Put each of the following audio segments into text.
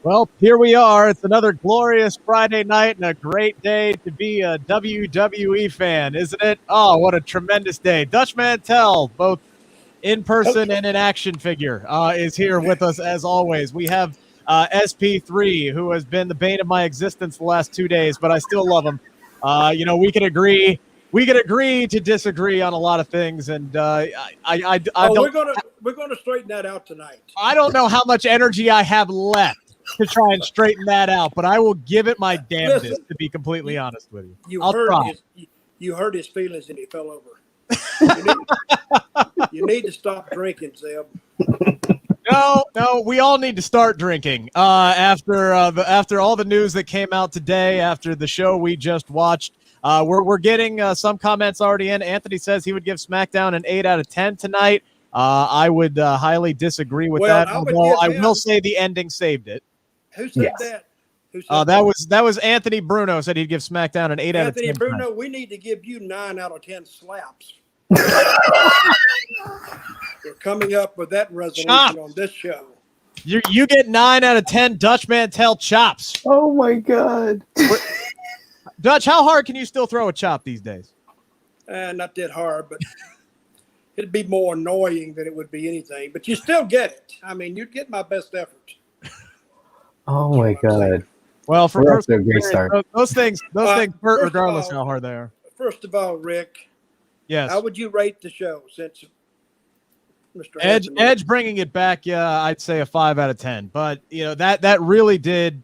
Well, here we are. It's another glorious Friday night and a great day to be a WWE fan, isn't it? Oh, what a tremendous day. Dutch Mantell, both in person and in action figure, is here with us as always. We have SP3, who has been the bane of my existence the last 2 days, but I still love him. We can agree. We can agree to disagree on a lot of things, and I don't. We're gonna straighten that out tonight. I don't know how much energy I have left to try and straighten that out, but I will give it my damnedest, to be completely honest with you. You hurt his feelings and he fell over. You need to stop drinking, Zeb. No, we all need to start drinking. After all the news that came out today, after the show we just watched, we're getting some comments already in. Anthony says he would give SmackDown an 8 out of 10 tonight. I would highly disagree with that, although I will say the ending saved it. Who said that? That was Anthony Bruno said he'd give SmackDown an 8 out of 10. Anthony Bruno, we need to give you 9 out of 10 slaps. We're coming up with that resolution on this show. You get 9 out of 10 Dutch Mantell chops. Oh my God. Dutch, how hard can you still throw a chop these days? Not that hard, but it'd be more annoying than it would be anything. But you still get it. I mean, you'd get my best effort. Oh my God. Well, for a great start. Those things hurt regardless of how hard they are. First of all, Rick, yes. How would you rate the show since Mr. Edge bringing it back? Yeah, I'd say a 5 out of 10. But that really did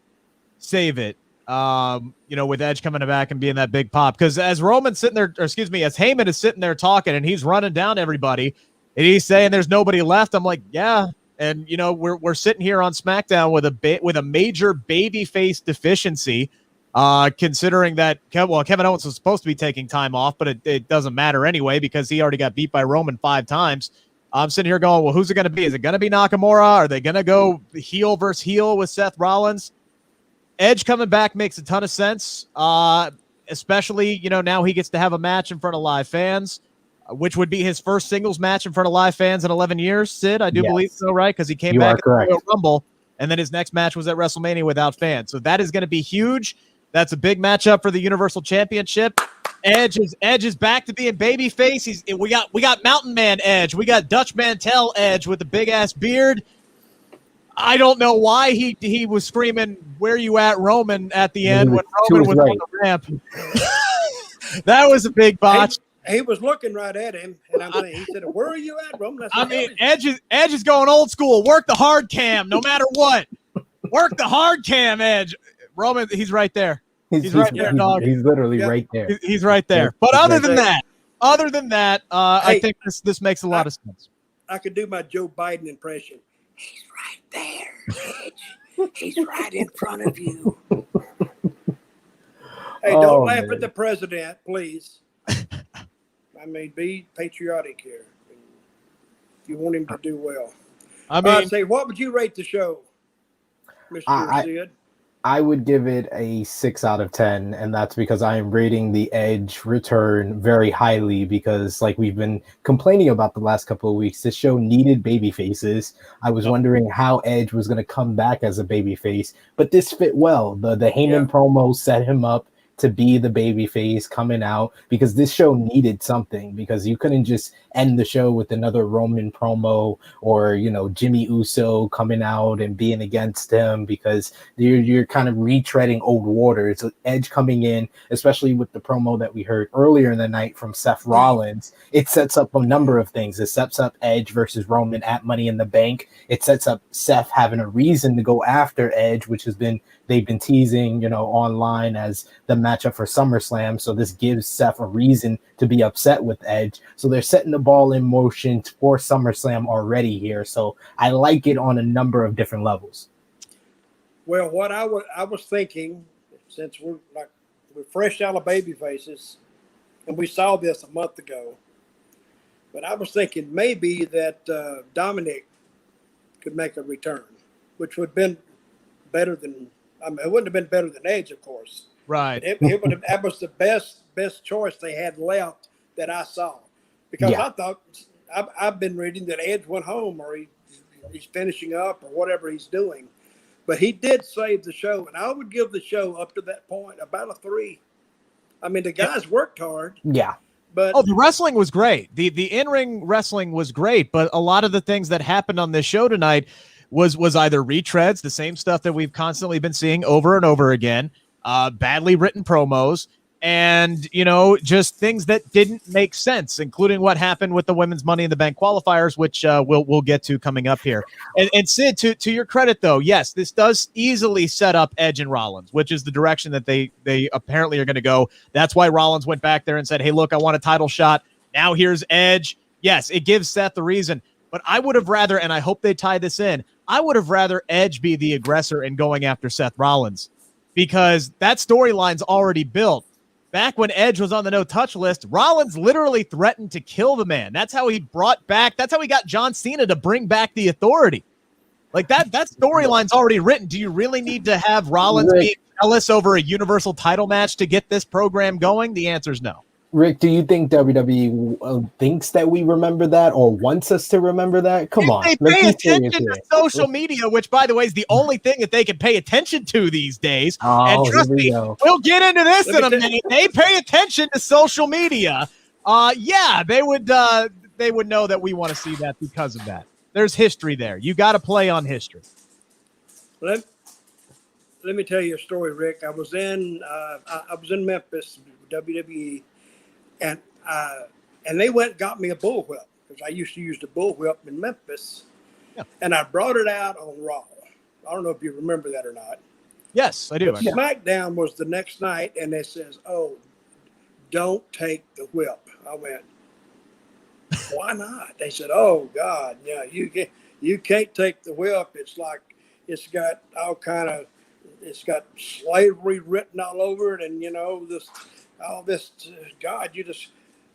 save it. With Edge coming back and being that big pop, because as Roman's sitting there, as Heyman is sitting there talking and he's running down everybody and he's saying there's nobody left. I'm like, yeah. And we're sitting here on SmackDown with a major babyface deficiency, considering that Kevin Owens was supposed to be taking time off, but it doesn't matter anyway because he already got beat by Roman 5 times. I'm sitting here going, well, who's it going to be? Is it going to be Nakamura? Are they going to go heel versus heel with Seth Rollins? Edge coming back makes a ton of sense, especially now he gets to have a match in front of live fans, which would be his first singles match in front of live fans in 11 years, Sid. I do believe so, right? Because he came back at the Royal Rumble, and then his next match was at WrestleMania without fans. So that is going to be huge. That's a big matchup for the Universal Championship. Edge is back to being babyface. We got Mountain Man Edge. We got Dutch Mantell Edge with the big ass beard. I don't know why he was screaming, "Where you at, Roman?" at the end when Roman was on the ramp. That was a big botch. He was looking right at him, and I'm saying, he said, "Where are you at, Roman?" Edge is going old school. Work the hard cam, no matter what. Work the hard cam, Edge. Roman, he's right there. He's right there, dog. He's literally right there. He's right there. But other than that, I think this makes a lot of sense. I could do my Joe Biden impression. He's right there, Edge. He's right in front of you. Hey, don't laugh at the president, please. I mean, be patriotic here. If you want him to do well. Say, what would you rate the show, Mr. Sid? I would give it a 6 out of 10, and that's because I am rating the Edge return very highly because, like we've been complaining about the last couple of weeks, this show needed baby faces. I was wondering how Edge was going to come back as a baby face, but this fit well. The Heyman promo set him up to be the baby face coming out because this show needed something, because you couldn't just end the show with another Roman promo or Jimmy Uso coming out and being against him, because you're kind of retreading old waters. So Edge coming in, especially with the promo that we heard earlier in the night from Seth Rollins, it sets up a number of things. It sets up Edge versus Roman at Money in the Bank. It sets up Seth having a reason to go after Edge, which they've been teasing, online as the matchup for SummerSlam. So this gives Seth a reason to be upset with Edge. So they're setting the ball in motion for SummerSlam already here. So I like it on a number of different levels. Well, what I was thinking, since we're fresh out of baby faces, and we saw this a month ago, but I was thinking maybe that Dominic could make a return, which would have been better than. It wouldn't have been better than Edge, of course. Right. That was the best choice they had left that I saw, because I thought I've been reading that Edge went home or he's finishing up or whatever he's doing. But he did save the show, and I would give the show up to that point about a 3. I mean, the guys worked hard. Yeah. But the wrestling was great. The in-ring wrestling was great, but a lot of the things that happened on this show tonight was either retreads, the same stuff that we've constantly been seeing over and over again, badly written promos, and, just things that didn't make sense, including what happened with the women's Money in the Bank qualifiers, which we'll get to coming up here. And Sid, to your credit, though, yes, this does easily set up Edge and Rollins, which is the direction that they apparently are going to go. That's why Rollins went back there and said, hey, look, I want a title shot. Now here's Edge. Yes, it gives Seth the reason. But I would have rather, and I hope they tie this in, I would have rather Edge be the aggressor in going after Seth Rollins, because that storyline's already built. Back when Edge was on the no-touch list, Rollins literally threatened to kill the man. That's how he that's how he got John Cena to bring back the Authority. Like, that storyline's already written. Do you really need to have Rollins being jealous over a Universal title match to get this program going? The answer is no. Rick, do you think WWE thinks that we remember that or wants us to remember that? Come on. They pay attention to social media, which, by the way, is the only thing that they can pay attention to these days. And trust me, we'll get into this in a minute. They pay attention to social media. They would know that we want to see that because of that. There's history there. You got to play on history. Let me tell you a story, Rick. I was in Memphis, WWE. And they went and got me a bullwhip, because I used to use the bullwhip in Memphis. Yeah. And I brought it out on Raw. I don't know if you remember that or not. Yes, I do. SmackDown was the next night, and they says, "Oh, don't take the whip." I went, "Why not?" They said, "Oh God, yeah, you can't take the whip. It's like it's got it's got slavery written all over it, and God,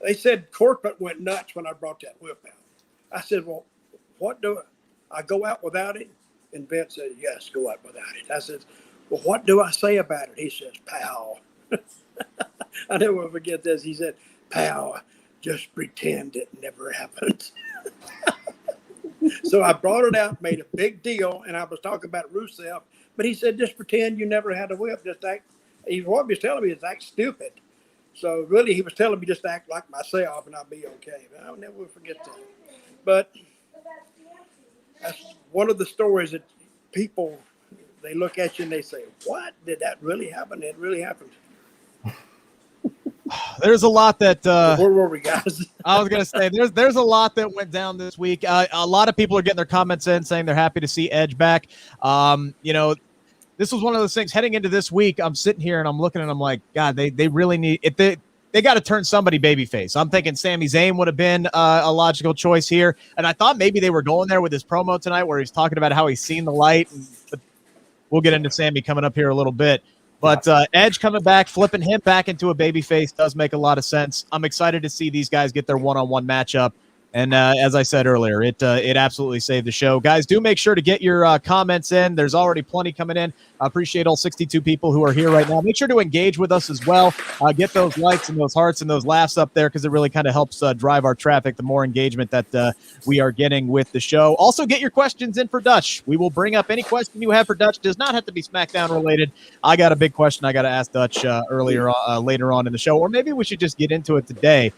they said corporate went nuts when I brought that whip out." I said, "Well, what do I go out without it?" And Vince said, "Yes, go out without it." I said, "Well, what do I say about it?" He says, "Pal." I never will forget this. He said, "Pal, just pretend it never happened." So I brought it out, made a big deal, and I was talking about Rusev, but he said, "Just pretend you never had a whip. Just act." What he was telling me is act stupid. So really, he was telling me just to act like myself and I'll be okay. But I'll never forget that. But that's one of the stories that people, they look at you and they say, "What? Did that really happen?" It really happened. There's a lot that where were we, guys? I was gonna say there's a lot that went down this week. A lot of people are getting their comments in saying they're happy to see Edge back. This was one of those things heading into this week. I'm sitting here and I'm looking and I'm like, God, they really need it. They got to turn somebody babyface. I'm thinking Sami Zayn would have been a logical choice here. And I thought maybe they were going there with his promo tonight where he's talking about how he's seen the light. But we'll get into Sami coming up here a little bit. But Edge coming back, flipping him back into a babyface does make a lot of sense. I'm excited to see these guys get their one-on-one matchup. And as I said earlier, it absolutely saved the show. Guys, do make sure to get your comments in. There's already plenty coming in. I appreciate all 62 people who are here right now. Make sure to engage with us as well. Get those likes and those hearts and those laughs up there, because it really kind of helps drive our traffic, the more engagement that we are getting with the show. Also, get your questions in for Dutch. We will bring up any question you have for Dutch. Does not have to be SmackDown related. I got a big question I got to ask Dutch later on in the show, or maybe we should just get into it today.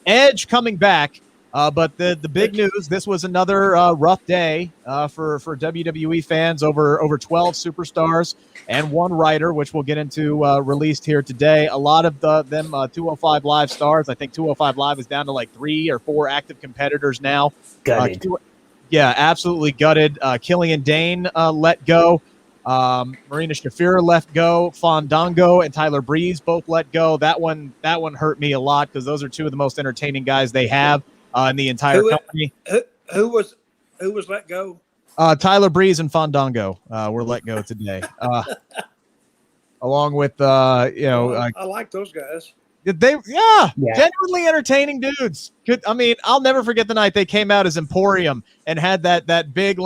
Edge coming back. But the big news, this was another rough day for WWE fans. Over 12 superstars and one writer, which we'll get into, released here today. A lot of them 205 Live stars. I think 205 Live is down to like 3 or 4 active competitors now. Gutted. Yeah, absolutely gutted. Killian Dane let go. Marina Shafir let go. Fandango and Tyler Breeze both let go. That one hurt me a lot, because those are two of the most entertaining guys they have in the entire company. Who was let go? Tyler Breeze and Fandango were let go today, along with I like those guys. Genuinely entertaining dudes. I'll never forget the night they came out as Emporium and had that big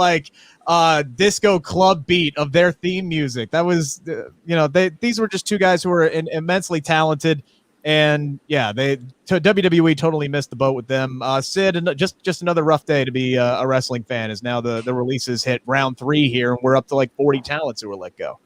disco club beat of their theme music. That was these were just two guys who were immensely talented. And yeah, WWE totally missed the boat with them. Sid, and just another rough day to be a wrestling fan. Is now the releases hit round 3 here, and we're up to like 40 talents who were let go.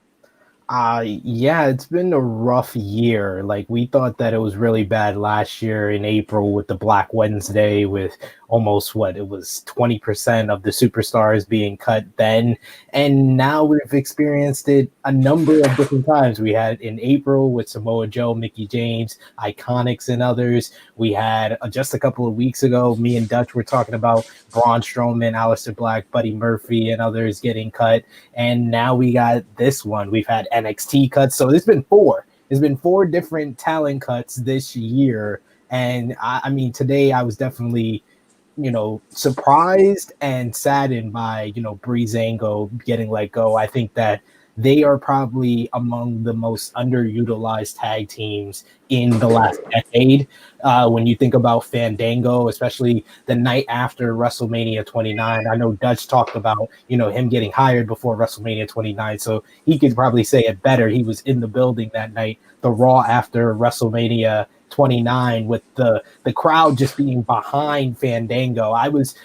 Yeah, it's been a rough year. Like we thought that it was really bad last year in April with the Black Wednesday, with almost it was 20% of the superstars being cut then. And now we've experienced it a number of different times. We had in April with Samoa Joe, Mickey James, Iconics, and others. We had just a couple of weeks ago, me and Dutch were talking about Braun Strowman, Aleister Black, Buddy Murphy, and others getting cut. And now we got this one. We've had NXT cuts. So there's been 4. There's been 4 different talent cuts this year. And I mean, today I was definitely, surprised and saddened by, Breezango getting let go. I think that they are probably among the most underutilized tag teams in the last decade. When you think about Fandango, especially the night after WrestleMania 29, I know Dutch talked about, him getting hired before WrestleMania 29, so he could probably say it better. He was in the building that night, the Raw after WrestleMania 29, with the crowd just being behind Fandango. I was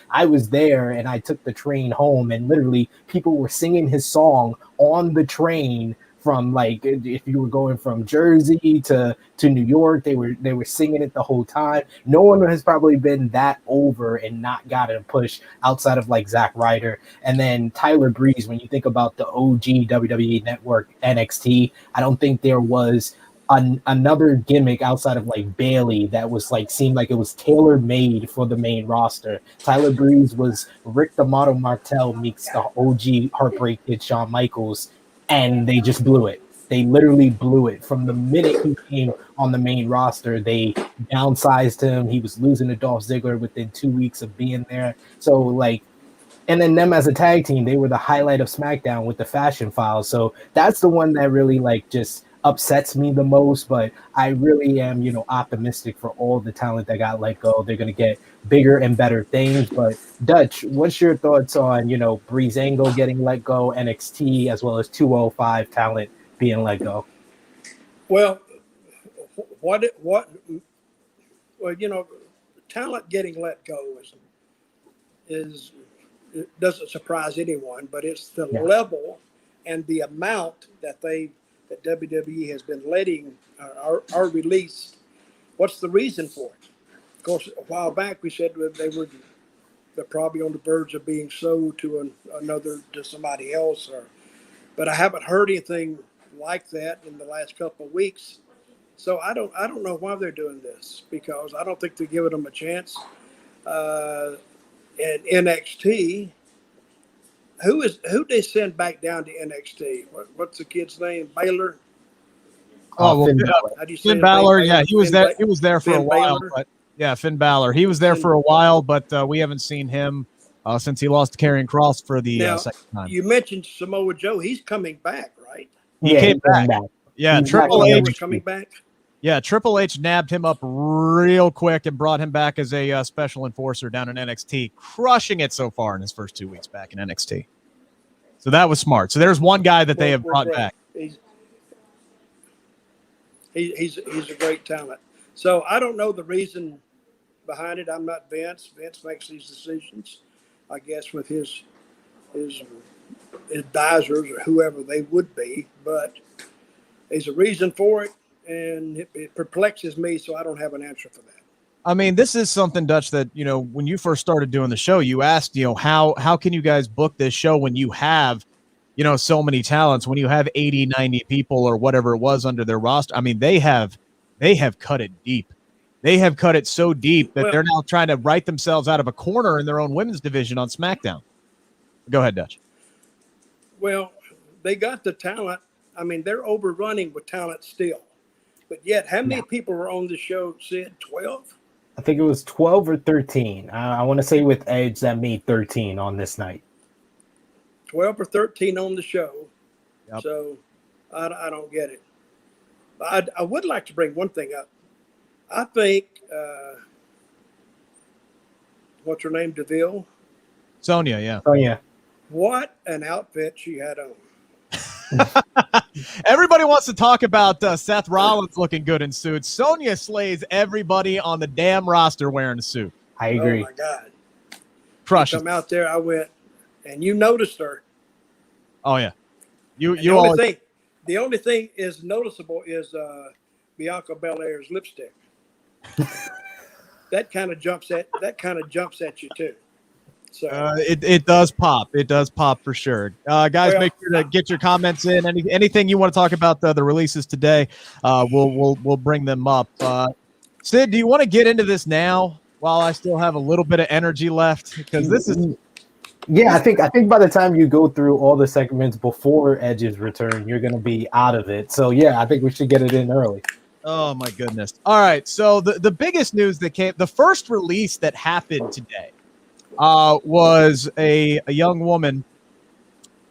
there, and I took the train home, and literally people were singing his song on the train from, like, if you were going from Jersey to New York, they were singing it the whole time. No one has probably been that over and not gotten a push outside of like Zack Ryder. And then Tyler Breeze, when you think about the OG WWE Network NXT, I don't think there was another gimmick outside of like Bailey that was like seemed like it was tailor made for the main roster. Tyler Breeze was Rick the Model Martel meets the OG Heartbreak Kid Shawn Michaels, and they just blew it. They literally blew it from the minute he came on the main roster. They downsized him. He was losing to Dolph Ziggler within 2 weeks of being there. So like, and then them as a tag team, they were the highlight of SmackDown with the Fashion Files. So that's the one that really like just upsets me the most, but I really am, optimistic for all the talent that got let go. They're going to get bigger and better things. But Dutch, what's your thoughts on, Breezango getting let go, NXT, as well as 205 talent being let go? Well, talent getting let go is it doesn't surprise anyone, but it's the level and the amount that WWE has been letting are released. What's the reason for it? Of course, a while back we said they're probably on the verge of being sold to somebody else, but I haven't heard anything like that in the last couple of weeks. So I don't know why they're doing this, because I don't think they're giving them a chance. And NXT, who they send back down to NXT? What's the kid's name? Baylor. Oh, Finn How do you say Finn Balor. Baylor? Yeah, he was there. He was there for Finn a while, Balor? but yeah, Finn Balor. He was there for a while, but we haven't seen him since he lost to Karrion Kross for the Now, second time. you mentioned Samoa Joe. He's coming back, right? He came back. Yeah, He's Triple back. H was coming back. Yeah, Triple H nabbed him up real quick and brought him back as a special enforcer down in NXT, crushing it so far in his first 2 weeks back in NXT. So that was smart. So there's one guy that they have brought back. He's a great talent. So I don't know the reason behind it. I'm not Vince. Vince makes these decisions, I guess, with his advisors or whoever they would be. But there's a reason for it, and it perplexes me, so I don't have an answer for that. I mean, this is something, Dutch, that, when you first started doing the show, you asked, how can you guys book this show when you have, so many talents, when you have 80, 90 people or whatever it was under their roster. I mean, they have cut it deep. They have cut it so deep that they're now trying to write themselves out of a corner in their own women's division on SmackDown. Go ahead, Dutch. Well, they got the talent. I mean, they're overrunning with talent still. But yet, how many people were on the show, Sid? 12? I think it was 12 or 13. I want to say with Edge that made 13 on this night. 12 or 13 on the show. Yep. So I don't get it. I would like to bring one thing up. I think, what's her name, DeVille? Sonya, yeah. Oh, yeah. What an outfit she had on. Everybody wants to talk about Seth Rollins looking good in suits. Sonya slays everybody on the damn roster wearing a suit. I agree. Oh my God. Crushes. Come out there, I went, and you noticed her. Oh yeah. The only thing is noticeable is Bianca Belair's lipstick. that kind of jumps at you too. So it does pop. It does pop for sure. Guys, make sure to get your comments in. Anything you want to talk about the releases today, we'll bring them up. Sid, do you want to get into this now while I still have a little bit of energy left? Because this is. Yeah, I think by the time you go through all the segments before Edge's return, you're gonna be out of it. So yeah, I think we should get it in early. Oh my goodness! All right, so the biggest news that came, the first release that happened today, was a young woman,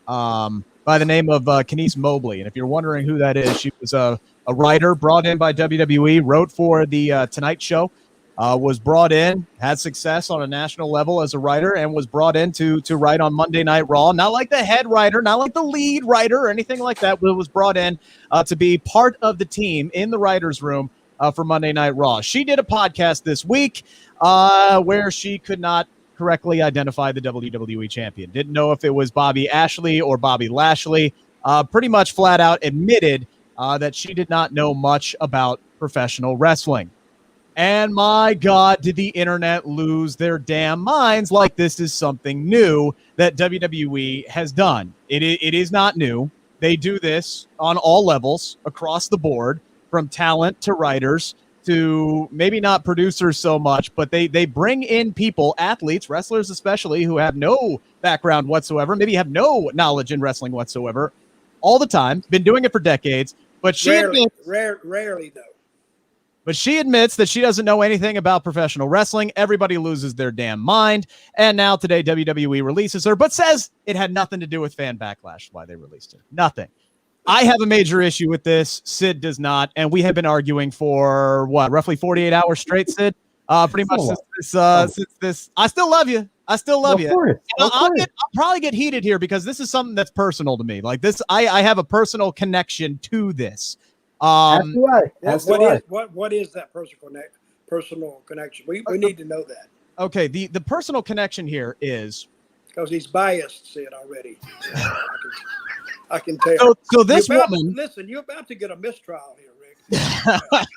by the name of Kenise Mobley, and if you're wondering who that is, she was a writer brought in by WWE, wrote for the Tonight Show. Was brought in, had success on a national level as a writer, and was brought in to write on Monday Night Raw. Not like the head writer, not like the lead writer or anything like that, but was brought in to be part of the team in the writer's room for Monday Night Raw. She did a podcast this week where she could not correctly identify the WWE champion. Didn't know if it was Bobby Ashley or Bobby Lashley. Pretty much flat out admitted that she did not know much about professional wrestling. And my God, did the internet lose their damn minds like this is something new that WWE has done. It is not new. They do this on all levels across the board, from talent to writers to maybe not producers so much, but they bring in people, athletes, wrestlers especially, who have no background whatsoever, maybe have no knowledge in wrestling whatsoever, all the time, been doing it for decades. But rarely though. But she admits that she doesn't know anything about professional wrestling. Everybody loses their damn mind. And now today WWE releases her, but says it had nothing to do with fan backlash why they released her. Nothing. I have a major issue with this. Sid does not. And we have been arguing for, roughly 48 hours straight, Sid? Pretty much since this. I still love you. I still love you. I'll probably get heated here because this is something that's personal to me. Like this, I have a personal connection to this. What is that personal connection? We need to know that. Okay, the personal connection here is because he's biased, Sid, already. I can tell. So this woman, listen, you're about to get a mistrial here, Rick.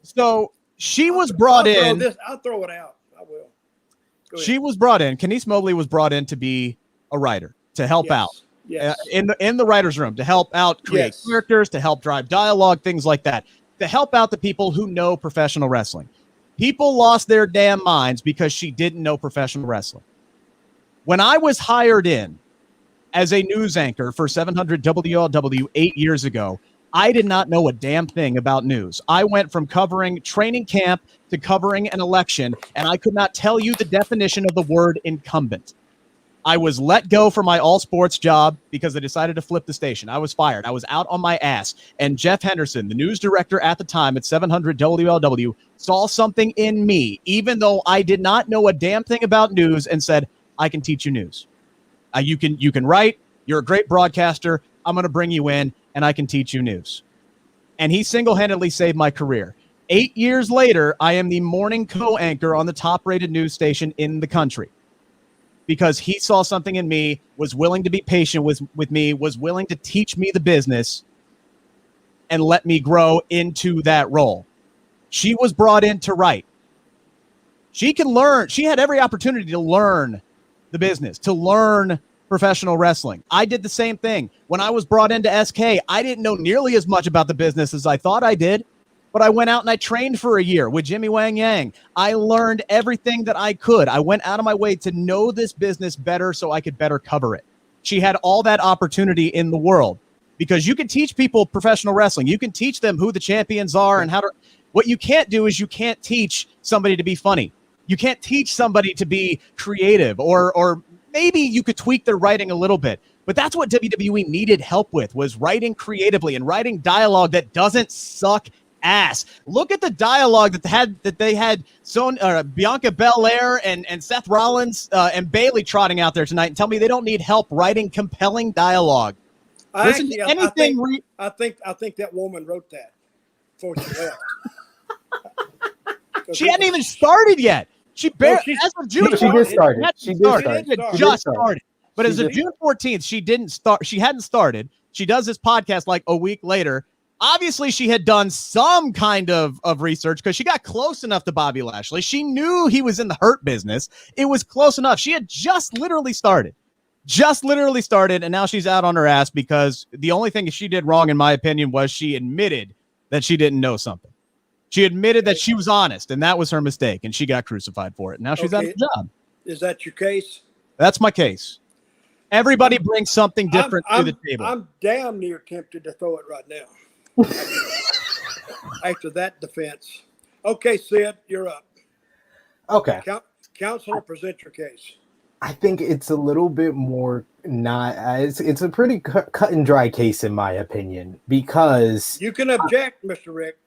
So she was brought in. I'll throw it out. I will. She was brought in. Kenise Mobley was brought in to be a writer to help out. Yes. In the writer's room, to help out create characters, to help drive dialogue, things like that, to help out the people who know professional wrestling. People lost their damn minds because she didn't know professional wrestling. When I was hired in as a news anchor for 700 WLW 8 years ago, I did not know a damn thing about news. I went from covering training camp to covering an election, and I could not tell you the definition of the word incumbent. I was let go from my all sports job because they decided to flip the station. I was fired. I was out on my ass. And Jeff Henderson, the news director at the time at 700 WLW, saw something in me, even though I did not know a damn thing about news, and said, I can teach you news. You can write. You're a great broadcaster. I'm going to bring you in, and I can teach you news. And he single-handedly saved my career. 8 years later, I am the morning co-anchor on the top-rated news station in the country. Because he saw something in me, was willing to be patient with me, was willing to teach me the business and let me grow into that role. She was brought in to write. She can learn. She had every opportunity to learn the business, to learn professional wrestling. I did the same thing. When I was brought into SK, I didn't know nearly as much about the business as I thought I did. But I went out and I trained for a year with Jimmy Wang Yang. I learned everything that I could. I went out of my way to know this business better so I could better cover it. She had all that opportunity in the world because you can teach people professional wrestling. You can teach them who the champions are and how to. What you can't do is you can't teach somebody to be funny. You can't teach somebody to be creative or maybe you could tweak their writing a little bit. But that's what WWE needed help with, was writing creatively and writing dialogue that doesn't suck ass. Look at the dialogue that they had Bianca Belair and Seth Rollins and Bayley trotting out there tonight, and tell me they don't need help writing compelling dialogue. Listen to anything. I think that woman wrote that before she left. She hadn't even started yet. She barely, as of June 14th, she just started. But as of June 14th, she didn't start. She hadn't started. She does this podcast like a week later. Obviously, she had done some kind of research because she got close enough to Bobby Lashley. She knew he was in the Hurt business. It was close enough. She had just literally started, and now she's out on her ass because the only thing she did wrong, in my opinion, was she admitted that she didn't know something. She admitted that she was honest, and that was her mistake, and she got crucified for it. Now she's out of the job. Is that your case? That's my case. Everybody brings something different to the table. I'm damn near tempted to throw it right now. After that defense. Okay, Sid, you're up. Okay. Counselor, present your case. I think it's a little bit more not. It's a pretty cut and dry case in my opinion because you can object, Mr. Rick.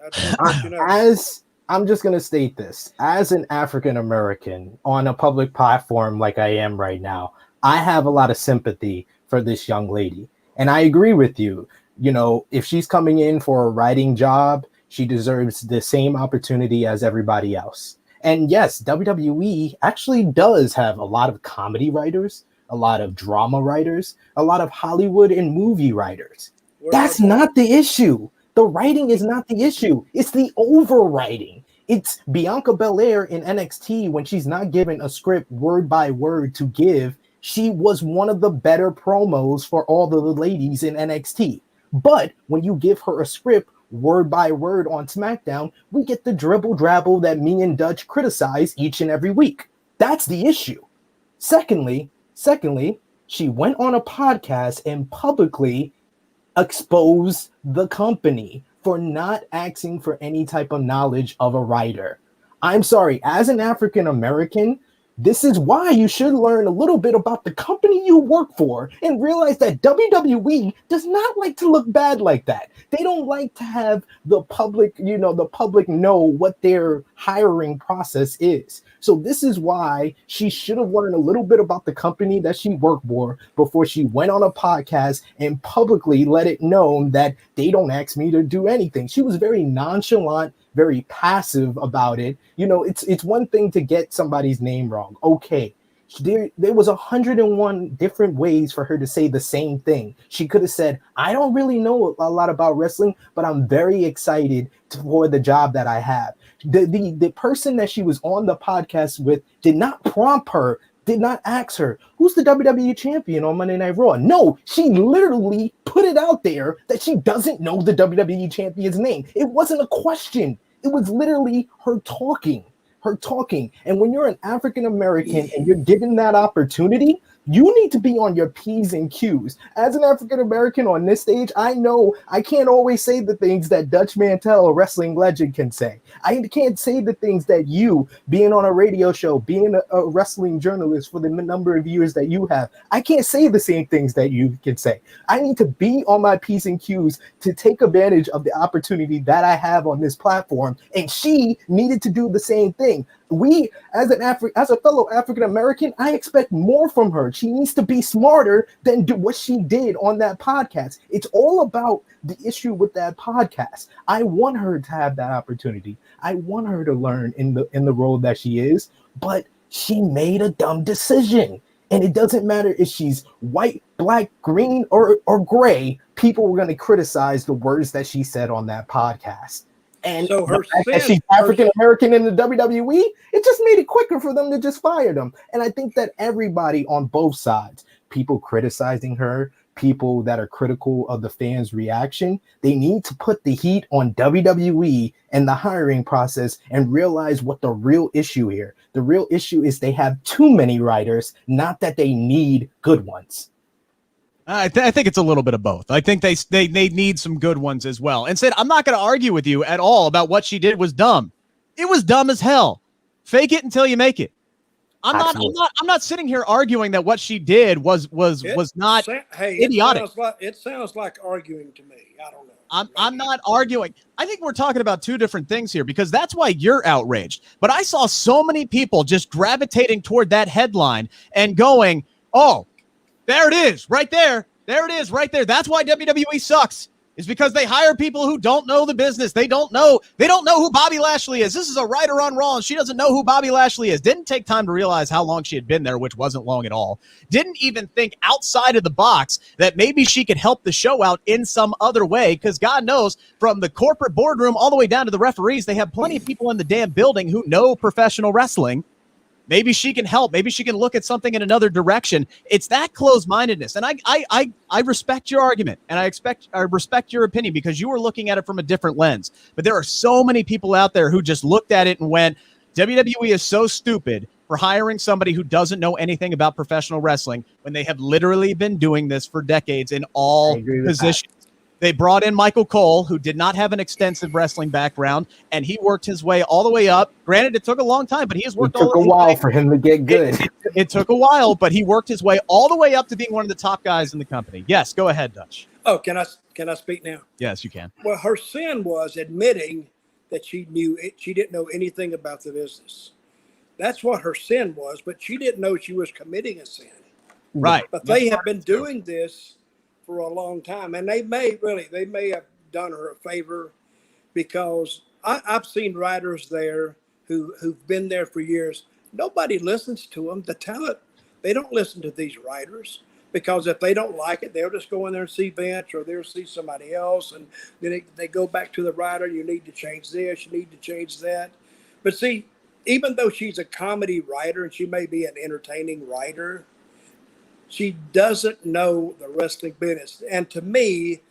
As I'm just gonna state this, as an African American on a public platform like I am right now, I have a lot of sympathy for this young lady, and I agree with you. You know, if she's coming in for a writing job, she deserves the same opportunity as everybody else. And yes, WWE actually does have a lot of comedy writers, a lot of drama writers, a lot of Hollywood and movie writers. That's not the issue. The writing is not the issue. It's the overwriting. It's Bianca Belair in NXT when she's not given a script word by word to give. She was one of the better promos for all the ladies in NXT. But when you give her a script word by word on SmackDown, we get the dribble drabble that me and Dutch criticize each and every week. That's the issue. Secondly, she went on a podcast and publicly exposed the company for not asking for any type of knowledge of a writer. I'm sorry, as an African American, this is why you should learn a little bit about the company you work for and realize that WWE does not like to look bad like that. They don't like to have the public know what their hiring process is. So this is why she should have learned a little bit about the company that she worked for before she went on a podcast and publicly let it known that they don't ask me to do anything. She was very nonchalant, very passive about it. You know, it's one thing to get somebody's name wrong. Okay. There was 101 different ways for her to say the same thing. She could have said, I don't really know a lot about wrestling, but I'm very excited for the job that I have. The person that she was on the podcast with did not prompt her, did not ask her, who's the WWE champion on Monday Night Raw? No, she literally put it out there that she doesn't know the WWE champion's name. It wasn't a question. It was literally her talking. And when you're an African American and you're given that opportunity, you need to be on your P's and Q's. As an African American on this stage, I know I can't always say the things that Dutch Mantell, a wrestling legend, can say. I can't say the things that you, being on a radio show, being a wrestling journalist for the number of years that you have, I can't say the same things that you can say. I need to be on my P's and Q's to take advantage of the opportunity that I have on this platform. And she needed to do the same thing. We, as a fellow African American, I expect more from her. She needs to be smarter than do what she did on that podcast. It's all about the issue with that podcast. I want her to have that opportunity. I want her to learn in the role that she is, but she made a dumb decision. And it doesn't matter if she's white, black, green, or gray. People were going to criticize the words that she said on that podcast. And so her fact that she's African American in the WWE, it just made it quicker for them to just fire them. And I think that everybody on both sides, people criticizing her, people that are critical of the fans' reaction, they need to put the heat on WWE and the hiring process and realize what the real issue here. The real issue is they have too many writers, not that they need good ones. I think it's a little bit of both. I think they need some good ones as well. And Sid, I'm not going to argue with you at all about what she did was dumb. It was dumb as hell. Fake it until you make it. I'm not sitting here arguing that what she did was not idiotic. It sounds like arguing to me. I don't know. I'm not arguing. I think we're talking about two different things here because that's why you're outraged. But I saw so many people just gravitating toward that headline and going, "Oh, there it is, right there. There it is right there. That's why WWE sucks. Is because they hire people who don't know the business. They don't know who Bobby Lashley is. This is a writer on Raw, and she doesn't know who Bobby Lashley is. Didn't take time to realize how long she had been there, which wasn't long at all. Didn't even think outside of the box that maybe she could help the show out in some other way, because God knows, from the corporate boardroom all the way down to the referees, they have plenty of people in the damn building who know professional wrestling. Maybe she can help. Maybe she can look at something in another direction. It's that closed-mindedness. And I respect your argument, and I respect your opinion, because you were looking at it from a different lens. But there are so many people out there who just looked at it and went, WWE is so stupid for hiring somebody who doesn't know anything about professional wrestling when they have literally been doing this for decades in all positions. They brought in Michael Cole, who did not have an extensive wrestling background, and he worked his way all the way up. Granted, it took a long time, but he has worked all the way. It took a while for him to get good. It took a while, but he worked his way all the way up to being one of the top guys in the company. Yes, go ahead, Dutch. Oh, can I speak now? Yes, you can. Well, her sin was admitting that she didn't know anything about the business. That's what her sin was, but she didn't know she was committing a sin. Right. But they have been doing this for a long time, and they may have done her a favor, because I've seen writers there who've been there for years. Nobody listens to them. The talent, they don't listen to these writers, because if they don't like it, they'll just go in there and see Vince, or they'll see somebody else, and then they go back to the writer. You need to change this. You need to change that. But see, even though she's a comedy writer and she may be an entertaining writer, she doesn't know the wrestling business. And to me,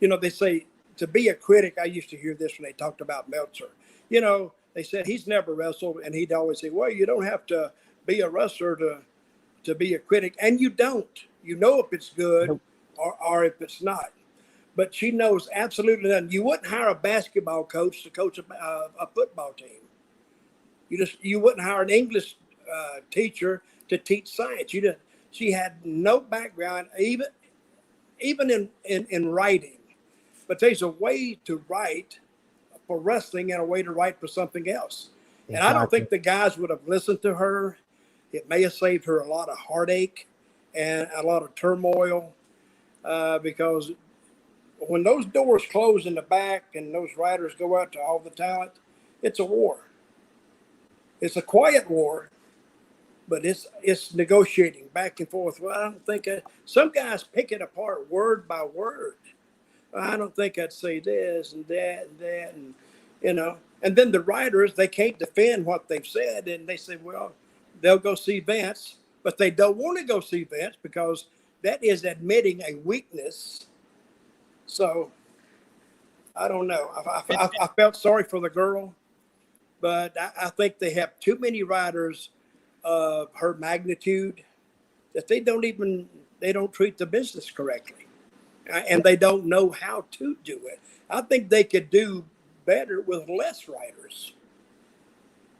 they say to be a critic, I used to hear this when they talked about Meltzer. They said he's never wrestled, and he'd always say, well, you don't have to be a wrestler to be a critic. And you don't. You know if it's good or if it's not. But she knows absolutely nothing. You wouldn't hire a basketball coach to coach a football team. You wouldn't hire an English teacher to teach science. She had no background, even in writing. But there's a way to write for wrestling and a way to write for something else. Exactly. And I don't think the guys would have listened to her. It may have saved her a lot of heartache and a lot of turmoil, because when those doors close in the back and those writers go out to all the talent, it's a war. It's a quiet war. But it's negotiating back and forth. Well, I don't think some guys pick it apart word by word. I don't think I'd say this and that and that, and And then the writers, they can't defend what they've said, and they say, well, they'll go see Vince, but they don't want to go see Vince because that is admitting a weakness. So I don't know. I felt sorry for the girl, but I think they have too many writers of her magnitude that they don't treat the business correctly, and they don't know how to do it. I think they could do better with less writers.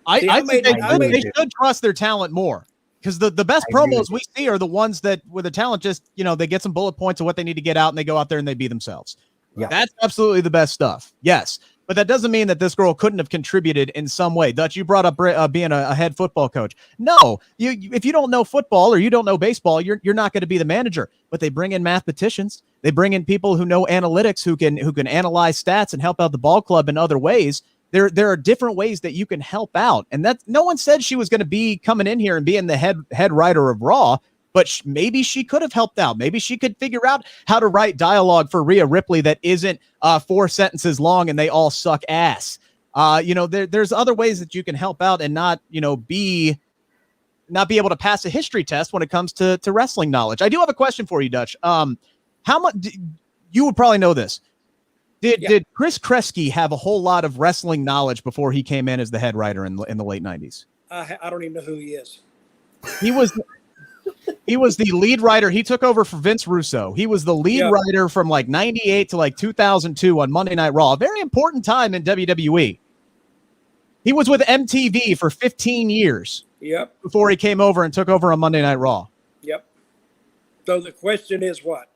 I think they should trust their talent more, because the best promos we see are the ones that where the talent just, they get some bullet points of what they need to get out and they go out there and they be themselves. Yeah. That's absolutely the best stuff. Yes. But that doesn't mean that this girl couldn't have contributed in some way. Dutch, you brought up being a head football coach. No, if you don't know football or you don't know baseball, you're not going to be the manager. But they bring in mathematicians. They bring in people who know analytics, who can analyze stats and help out the ball club in other ways. There are different ways that you can help out. And that no one said she was going to be coming in here and being the head writer of Raw. But maybe she could have helped out. Maybe she could figure out how to write dialogue for Rhea Ripley that isn't 4 sentences long and they all suck ass. There's other ways that you can help out and not be able to pass a history test when it comes to wrestling knowledge. I do have a question for you, Dutch. How much you would probably know this? Did Chris Kresge have a whole lot of wrestling knowledge before he came in as the head writer in the late 90s? I don't even know who he is. He was the lead writer. He took over for Vince Russo. He was the lead writer from 98 to 2002 on Monday Night Raw. A very important time in WWE. He was with MTV for 15 years. Yep. Before he came over and took over on Monday Night Raw. Yep. So the question is what?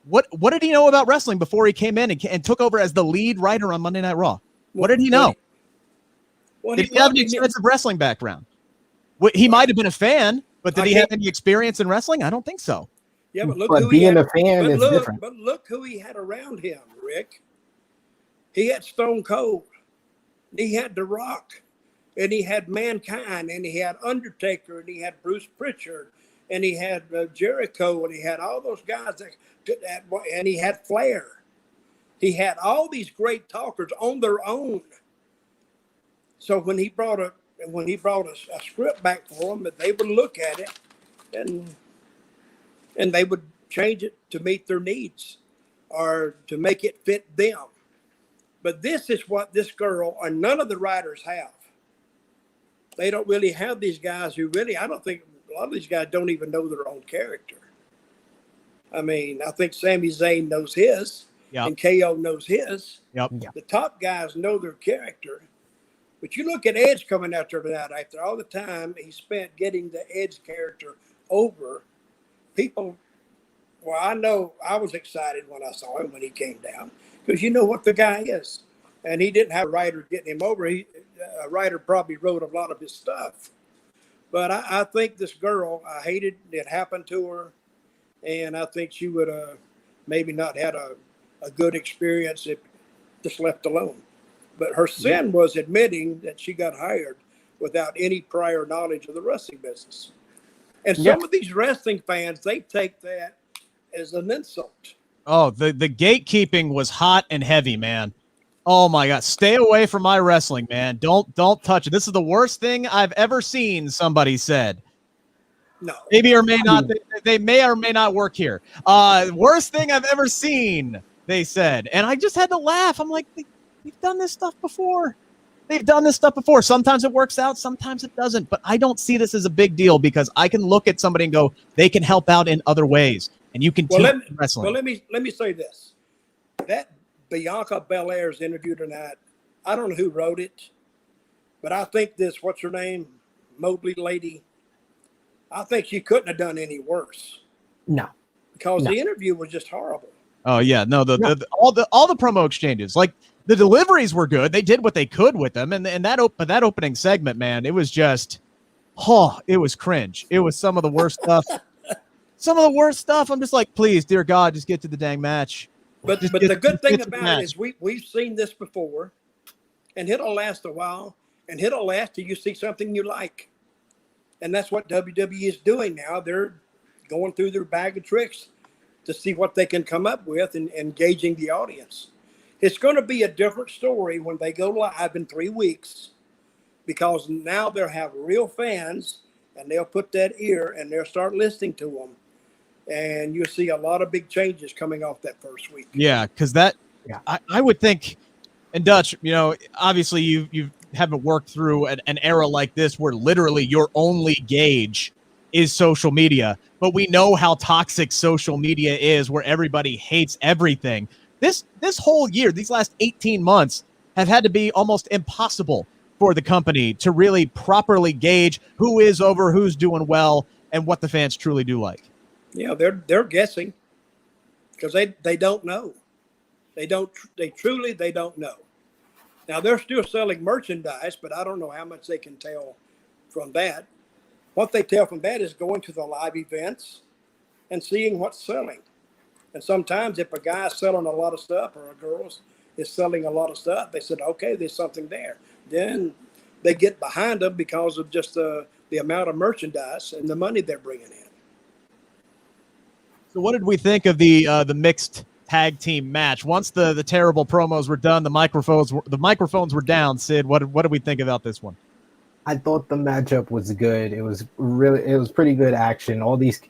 What did he know about wrestling before he came in and took over as the lead writer on Monday Night Raw? What did he know? Did he have an extensive wrestling background? He might have been a fan. But did he have any experience in wrestling? I don't think so. Yeah, but look But who he being had. a fan But is look, different. but look who he had around him, Rick. He had Stone Cold. He had The Rock. And he had Mankind. And he had Undertaker. And he had Bruce Pritchard. And he had Jericho. And he had all those guys and he had Flair. He had all these great talkers on their own. So when he brought a script back for them, that they would look at it and they would change it to meet their needs or to make it fit them. But this is what this girl and none of the writers have. They don't really have these guys who really, I don't think a lot of these guys don't even know their own character. I mean, I think Sami Zayn knows his. Yep. And KO knows his. Yep. The top guys know their character. But you look at Edge coming out there tonight, after all the time he spent getting the Edge character over, people, well, I know I was excited when I saw him when he came down because you know what the guy is. And he didn't have a writer getting him over. A writer probably wrote a lot of his stuff. But I think this girl, I hated it happened to her. And I think she would have maybe not had a good experience if just left alone. But her sin was admitting that she got hired without any prior knowledge of the wrestling business. And some of these wrestling fans, they take that as an insult. Oh, the gatekeeping was hot and heavy, man. Oh my God. Stay away from my wrestling, man. Don't touch it. This is the worst thing I've ever seen, somebody said. No. Maybe or may not. They may or may not work here. Worst thing I've ever seen, they said. And I just had to laugh. I'm like, they've done this stuff before. They've done this stuff before. Sometimes it works out, sometimes it doesn't. But I don't see this as a big deal because I can look at somebody and go, they can help out in other ways. And you can teach wrestling. Well, let me say this. That Bianca Belair's interview tonight, I don't know who wrote it, but I think this, what's her name? Mobley lady. I think she couldn't have done any worse. No. Because the interview was just horrible. Oh yeah, no, all the promo exchanges, like the deliveries were good. They did what they could with them, and that opening segment, man, it was just, it was cringe. It was some of the worst stuff. Some of the worst stuff. I'm just like, please, dear God, just get to the dang match. But the good thing about it is we've seen this before, and it'll last a while, and it'll last till you see something you like, and that's what WWE is doing now. They're going through their bag of tricks to see what they can come up with and engaging the audience. It's going to be a different story when they go live in 3 weeks because now they'll have real fans and they'll put that ear and they'll start listening to them. And you'll see a lot of big changes coming off that first week. Yeah, because I would think, and Dutch, obviously you haven't worked through an era like this where literally your only gauge is social media, but we know how toxic social media is where everybody hates everything. This whole year, these last 18 months have had to be almost impossible for the company to really properly gauge who is over, who's doing well, and what the fans truly do like. Yeah, they're guessing because they don't know. They truly don't know. Now they're still selling merchandise, but I don't know how much they can tell from that. What they tell from that is going to the live events and seeing what's selling. And sometimes if a guy's selling a lot of stuff or a girl is selling a lot of stuff, they said, okay, there's something there. Then they get behind them because of just the amount of merchandise and the money they're bringing in. So what did we think of the mixed tag team match? Once the terrible promos were done, the microphones were down. Sid, what did we think about this one? I thought the matchup was good. It was pretty good action. All these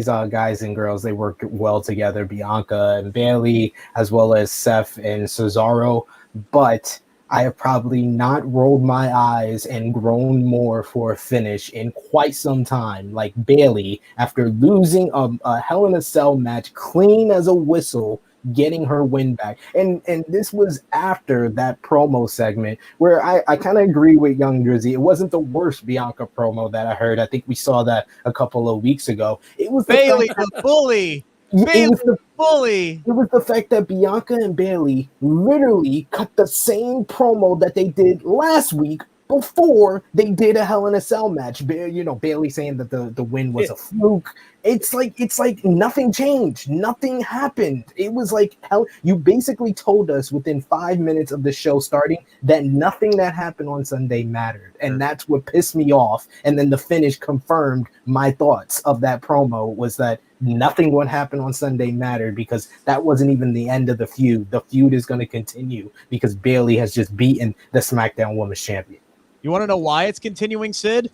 guys and girls, they work well together. Bianca and Bayley, as well as Seth and Cesaro. But I have probably not rolled my eyes and grown more for a finish in quite some time. Like Bayley, after losing a Hell in a Cell match clean as a whistle, getting her win back. And this was after that promo segment where I kind of agree with Young Drizzy. It wasn't the worst Bianca promo that I heard. I think we saw that a couple of weeks ago. It was Bayley the bully. Bayley the bully. It was the fact that Bianca and Bayley literally cut the same promo that they did last week before they did a Hell in a Cell match. Bailey saying that the win was a fluke. It's like nothing changed. Nothing happened. It was like hell. You basically told us within 5 minutes of the show starting that nothing that happened on Sunday mattered. And that's what pissed me off. And then the finish confirmed my thoughts of that promo, was that nothing what happened on Sunday mattered, because that wasn't even the end of the feud. The feud is going to continue because Bailey has just beaten the SmackDown Women's Champion. You want to know why it's continuing, Sid?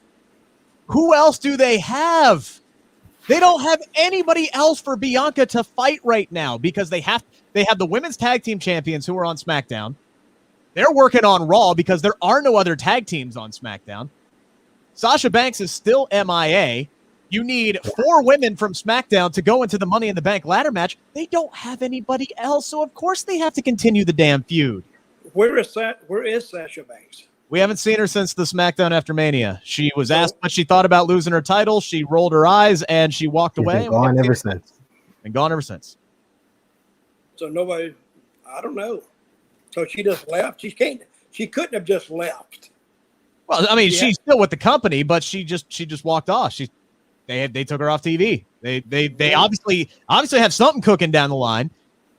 Who else do they have? They don't have anybody else for Bianca to fight right now, because they have the women's tag team champions who are on SmackDown. They're working on Raw because there are no other tag teams on SmackDown. Sasha Banks is still MIA. You need 4 women from SmackDown to go into the Money in the Bank ladder match. They don't have anybody else, so of course they have to continue the damn feud. Where is Sasha Banks? We haven't seen her since the SmackDown After Mania. She was asked what she thought about losing her title. She rolled her eyes and she walked away. Been gone ever since. Been gone ever since. So nobody, I don't know. So she just left. She couldn't have just left. Well, I mean, she's still with the company, but she just walked off. They took her off TV. They obviously have something cooking down the line.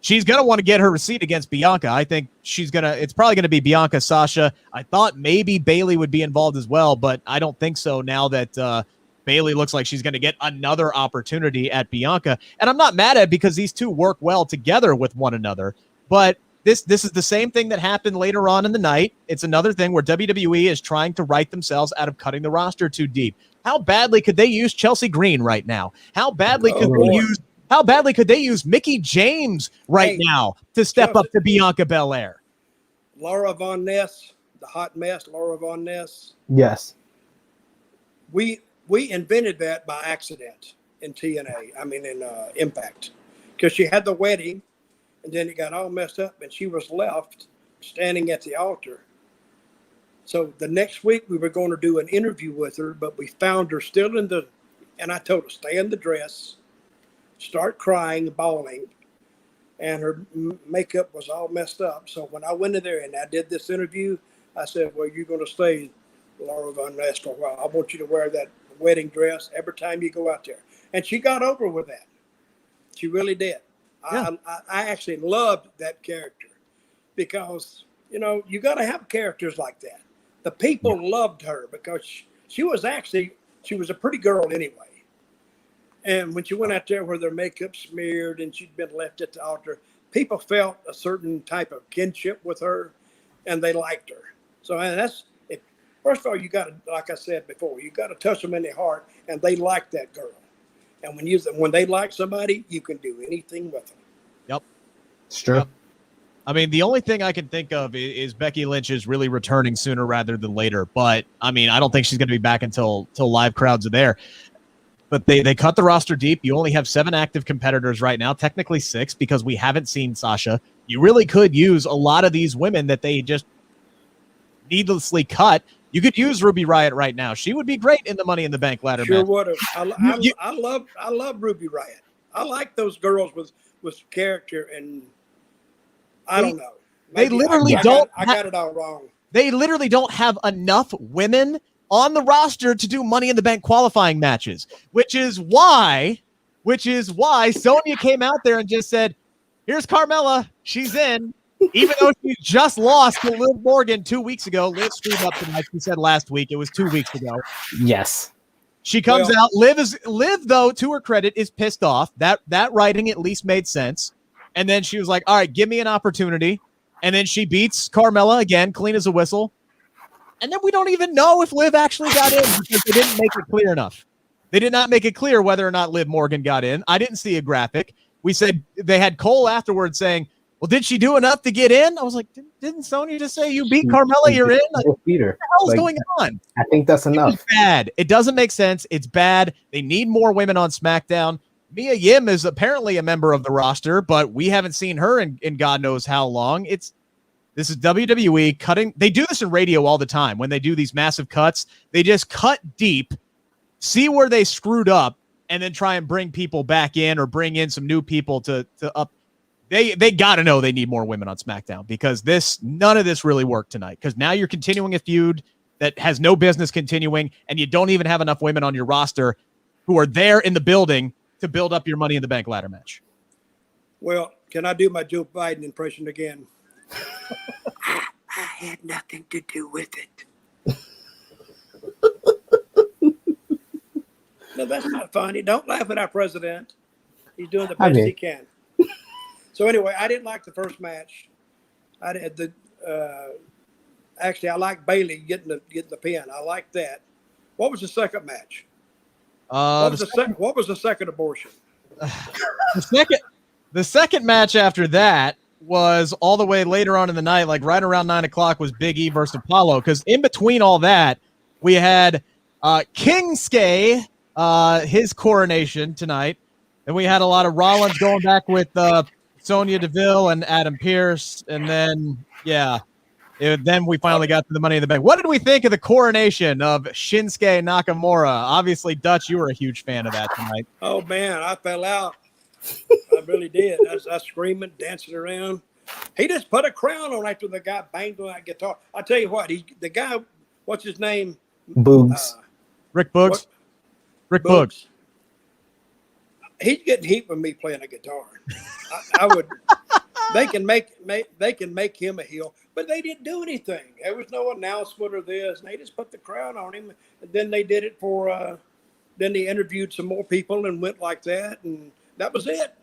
She's going to want to get her receipt against Bianca. I think it's probably going to be Bianca, Sasha. I thought maybe Bailey would be involved as well, but I don't think so now that Bailey looks like she's going to get another opportunity at Bianca. And I'm not mad at it because these two work well together with one another. But this is the same thing that happened later on in the night. It's another thing where WWE is trying to right themselves out of cutting the roster too deep. How badly could they use Chelsea Green right now? How badly could they use Mickie James right now to step up to Bianca Belair? Laura Von Ness, the hot mess, Laura Von Ness. Yes. We invented that by accident in TNA. I mean, in Impact. Because she had the wedding, and then it got all messed up, and she was left standing at the altar. So the next week we were going to do an interview with her, but we found her still and I told her, stay in the dress, start crying, bawling, and her makeup was all messed up. So when I went in there and I did this interview, I said, well, you're going to stay, Laura Von Ness, for a while. I want you to wear that wedding dress every time you go out there. And she got over with that. She really did. Yeah. I actually loved that character because, you got to have characters like that. The people loved her because she was a pretty girl anyway. And when she went out there with her makeup smeared and she'd been left at the altar, people felt a certain type of kinship with her and they liked her. So first of all, you got to, like I said before, you got to touch them in the heart and they like that girl. And when they like somebody, you can do anything with them. Yep. It's true. Yep. I mean, the only thing I can think of is Becky Lynch is really returning sooner rather than later. But, I mean, I don't think she's going to be back until live crowds are there. But they cut the roster deep. You only have 7 active competitors right now, technically 6 because we haven't seen Sasha. You really could use a lot of these women that they just needlessly cut. You could use Ruby Riott right now. She would be great in the Money in the Bank ladder match. Sure would have. I love Ruby Riott. I like those girls with character, and I don't know. Maybe I got it all wrong. They literally don't have enough women on the roster to do Money in the Bank qualifying matches, which is why Sonya came out there and just said, here's Carmella. She's in. Even though she just lost to Liv Morgan 2 weeks ago. Liv screwed up tonight. She said last week. It was 2 weeks ago. Yes. She comes out. Liv, though, to her credit, is pissed off. That writing at least made sense. And then she was like, all right, give me an opportunity. And then she beats Carmella again, clean as a whistle. And then we don't even know if Liv actually got in because they didn't make it clear enough. They did not make it clear whether or not Liv Morgan got in. I didn't see a graphic. We said they had Cole afterwards saying, well, did she do enough to get in? I was like, didn't Sonya just say you beat Carmella, you're in? Like, what the hell's going on? I think that's enough. It's bad. It doesn't make sense. It's bad. They need more women on SmackDown. Mia Yim is apparently a member of the roster, but we haven't seen her in God knows how long. This is WWE cutting. They do this in radio all the time. When they do these massive cuts, they just cut deep, see where they screwed up, and then try and bring people back in or bring in some new people to up. They got to know they need more women on SmackDown because none of this really worked tonight because now you're continuing a feud. that has no business continuing, and you don't even have enough women on your roster who are there in the building to build up your Money in the Bank ladder match. Well, can I do my Joe Biden impression again? I had nothing to do with it. No, that's not funny. Don't laugh at our president. He's doing the best he can. So anyway, I didn't like the first match. Actually, I like Bailey getting the pin. I like that. What was the second match? What was the second abortion? The second match after that was all the way later on in the night, like right around 9 o'clock, was Big E versus Apollo. Because in between all that, we had Kingsuke, his coronation tonight, and we had a lot of Rollins going back with Sonya Deville and Adam Pearce, and then then we finally got to the Money in the Bank. What did we think of the coronation of Shinsuke Nakamura? Obviously, Dutch, you were a huge fan of that tonight. Oh man, I fell out. I really did. I was screaming, dancing around. He just put a crown on after the guy banged on that guitar. I'll tell you what, the guy, what's his name? Boogs. Rick Boogs. Rick Boogs. He's getting heat with me playing a guitar. I would. They can make him a heel, but they didn't do anything. There was no announcement or this. And they just put the crown on him, and then they did it for. Then they interviewed some more people and went like that, and that was it.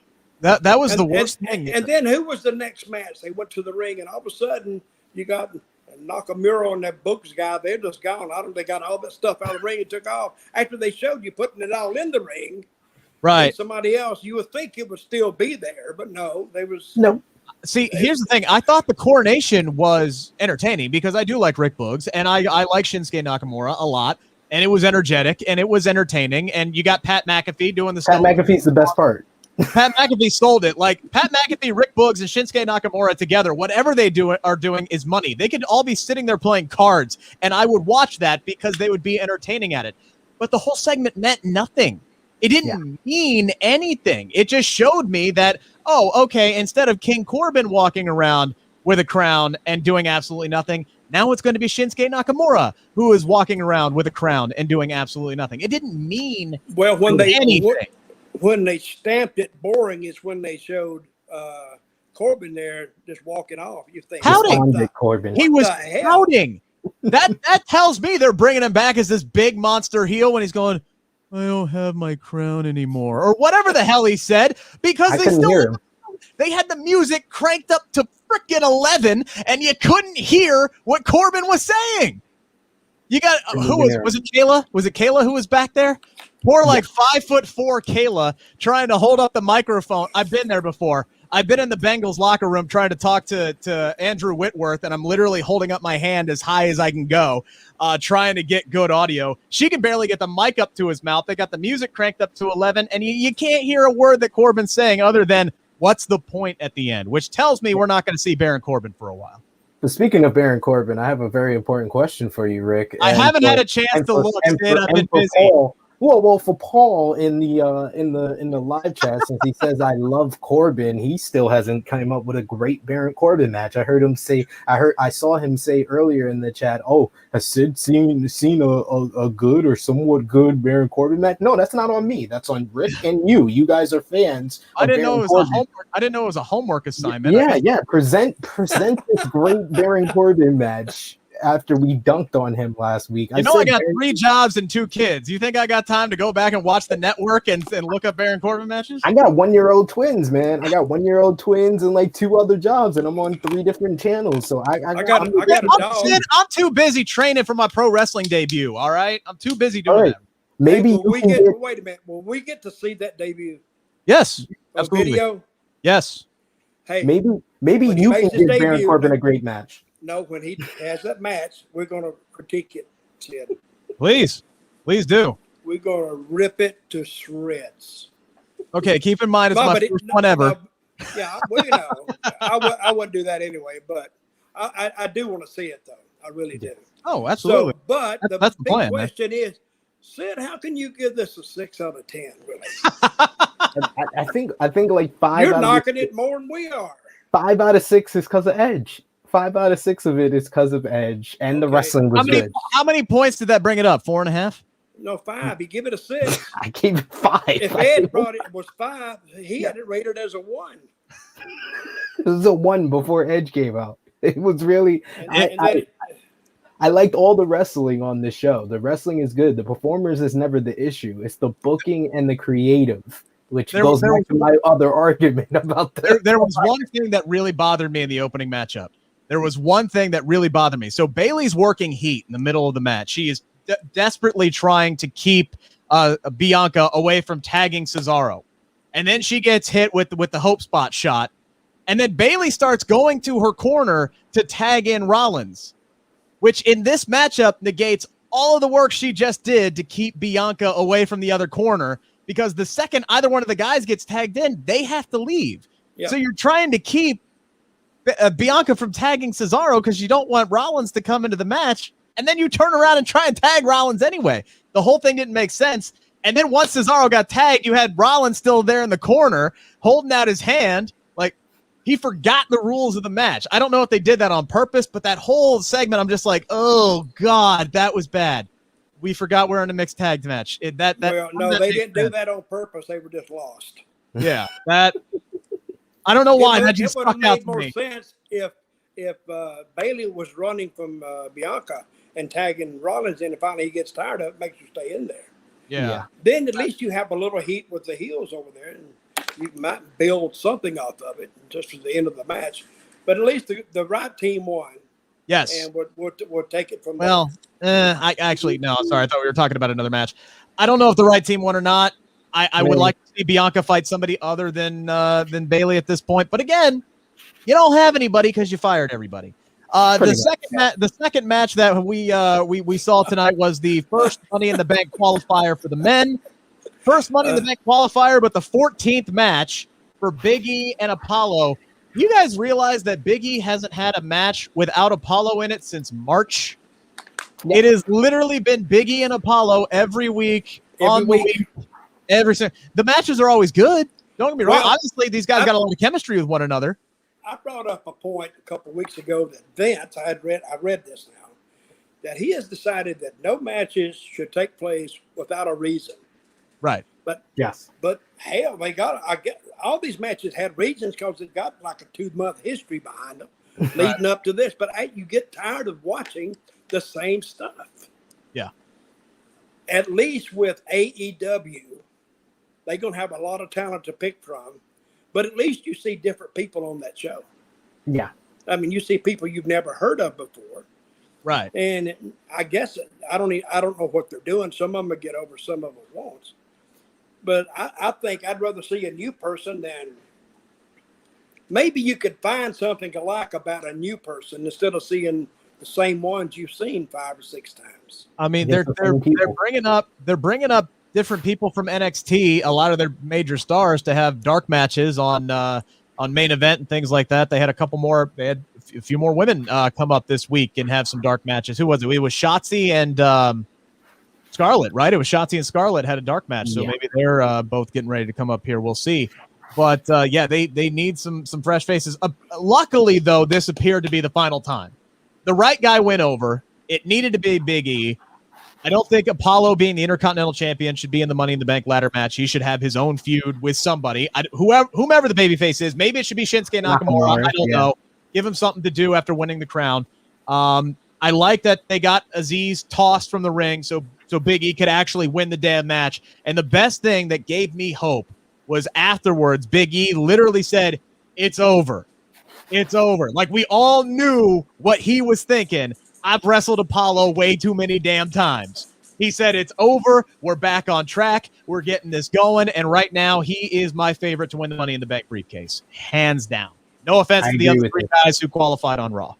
That was the worst thing. And then who was the next match? They went to the ring, and all of a sudden you got Nakamura and that Books guy. They're just gone. They got all that stuff out of the ring and took off after they showed you putting it all in the ring. Right. Somebody else, you would think it would still be there, but no, they was no. See, here's the thing. I thought the coronation was entertaining because I do like Rick Boogs, and I like Shinsuke Nakamura a lot, and it was energetic, and it was entertaining, and you got Pat McAfee doing the stuff. Pat McAfee's the best part. Pat McAfee sold it. Like, Pat McAfee, Rick Boogs, and Shinsuke Nakamura together, whatever they are doing is money. They could all be sitting there playing cards, and I would watch that because they would be entertaining at it. But the whole segment meant nothing. It didn't mean anything. It just showed me that, oh, okay, instead of King Corbin walking around with a crown and doing absolutely nothing, now it's going to be Shinsuke Nakamura who is walking around with a crown and doing absolutely nothing. It didn't mean anything. When they stamped it boring is when they showed Corbin there just walking off. You think Corbin. He was pouting. That tells me they're bringing him back as this big monster heel when he's going, I don't have my crown anymore, or whatever the hell he said, because they had the music cranked up to frickin' 11, and you couldn't hear what Corbin was saying. You got was it Kayla? Was it Kayla who was back there? Poor 5'4" Kayla trying to hold up the microphone. I've been there before. I've been in the Bengals locker room trying to talk to Andrew Whitworth, and I'm literally holding up my hand as high as I can go, trying to get good audio. She can barely get the mic up to his mouth. They got the music cranked up to 11, and you can't hear a word that Corbin's saying other than, what's the point at the end? Which tells me we're not going to see Baron Corbin for a while. But speaking of Baron Corbin, I have a very important question for you, Rick. I haven't had a chance to look, Sid. I've been busy. Well, for Paul in the live chat, since he says I love Corbin, he still hasn't come up with a great Baron Corbin match. I saw him say earlier in the chat, "Oh, has Sid seen a good or somewhat good Baron Corbin match?" No, that's not on me. That's on Rick and you. You guys are fans. I didn't know it was a homework. I didn't know it was a homework assignment. Yeah. Present this great Baron Corbin match. After we dunked on him last week. I got 3 jobs and 2 kids. You think I got time to go back and watch the network and look up Baron Corbin matches? I got 1-year-old twins, man. I got 1-year-old twins and 2 other jobs, and I'm on 3 different channels. So I got a dog. I'm too busy training for my pro wrestling debut. All right, I'm too busy doing that. Maybe wait a minute. Will we get to see that debut? Yes, absolutely. Video? Yes. Hey, maybe you can give Baron Corbin a great match. No, when he has that match, we're going to critique it, Sid. Please do. We're going to rip it to shreds. Okay, keep in mind it's my first one ever. Yeah, well, I wouldn't do that anyway, but I do want to see it, though. I really do. Oh, absolutely. So, but that's the plan, question is, Sid, how can you give this a 6 out of 10, really? I think 5 You're knocking it more than we are. 5 out of 6 is because of Edge. 5 out of 6 of it is because of Edge, and the Okay. wrestling was good. How many points did that bring it up? 4.5? No, 5. You give it a 6. I gave it 5. If Ed brought it was 5, he had it rated as a 1. It was a 1 before Edge came out. It was really. And then I liked all the wrestling on this show. The wrestling is good. The performers is never the issue. It's the booking and the creative, which goes back to my other argument about that. There was one thing that really bothered me in the opening matchup. There was one thing that really bothered me. So Bayley's working heat in the middle of the match. She is desperately trying to keep Bianca away from tagging Cesaro. And then she gets hit with the Hope Spot shot. And then Bayley starts going to her corner to tag in Rollins, which in this matchup negates all of the work she just did to keep Bianca away from the other corner, because the second either one of the guys gets tagged in, they have to leave. Yep. So you're trying to keep Bianca from tagging Cesaro because you don't want Rollins to come into the match, and then you turn around and try and tag Rollins anyway. The whole thing didn't make sense. And then once Cesaro got tagged, you had Rollins still there in the corner holding out his hand. Like, he forgot the rules of the match. I don't know if they did that on purpose, but that whole segment, I'm just like, oh, God, that was bad. We forgot we're in a mixed tag match. They didn't do that on purpose. They were just lost. Yeah, that I don't know why. That just it would have stuck out made to more me. sense if Bayley was running from Bianca and tagging Rollins in, and finally he gets tired of it, makes you stay in there. Yeah. Then at least you have a little heat with the heels over there, and you might build something off of it just for the end of the match. But at least the right team won. Yes. And would take it from there. I actually, no, sorry. I thought we were talking about another match. I don't know if the right team won or not. I would like to see Bianca fight somebody other than Bayley at this point. But again, you don't have anybody because you fired everybody. The second match that we saw tonight was the first Money in the Bank qualifier for the men. First Money in the Bank qualifier, but the 14th match for Big E and Apollo. You guys realize that Big E hasn't had a match without Apollo in it since March? Yep. It has literally been Big E and Apollo every week. The matches are always good. Don't get me wrong. Obviously, these guys got a lot of chemistry with one another. I brought up a point a couple of weeks ago that Vince, I read this now, that he has decided that no matches should take place without a reason. Right. But yes. But hell, all these matches had reasons because it got like a 2-month history behind them leading up to this. But you get tired of watching the same stuff. Yeah. At least with AEW, they're going to have a lot of talent to pick from. But at least you see different people on that show. Yeah. I mean, you see people you've never heard of before. Right. And I guess I don't know what they're doing. Some of them will get over, some of them won't. But I think I'd rather see a new person than maybe you could find something to like about a new person instead of seeing the same ones you've seen 5 or 6 times. I mean, they're bringing up different people from NXT, a lot of their major stars, to have dark matches on main event and things like that. They had a few more women come up this week and have some dark matches. Who was it? It was Shotzi and Scarlett, right? It was Shotzi and Scarlett had a dark match, so maybe they're both getting ready to come up here. We'll see. But they need some fresh faces. Luckily, though, this appeared to be the final time. The right guy went over. It needed to be Big E. I don't think Apollo, being the Intercontinental Champion, should be in the Money in the Bank ladder match. He should have his own feud with somebody. Whomever the babyface is. Maybe it should be Shinsuke Nakamura. I don't know. Give him something to do after winning the crown. I like that they got Aziz tossed from the ring so Big E could actually win the damn match. And the best thing that gave me hope was afterwards, Big E literally said, "It's over. It's over." Like, we all knew what he was thinking. I've wrestled Apollo way too many damn times. He said, it's over. We're back on track. We're getting this going. And right now, he is my favorite to win the Money in the Bank briefcase. Hands down. No offense to the other 3 guys who qualified on Raw.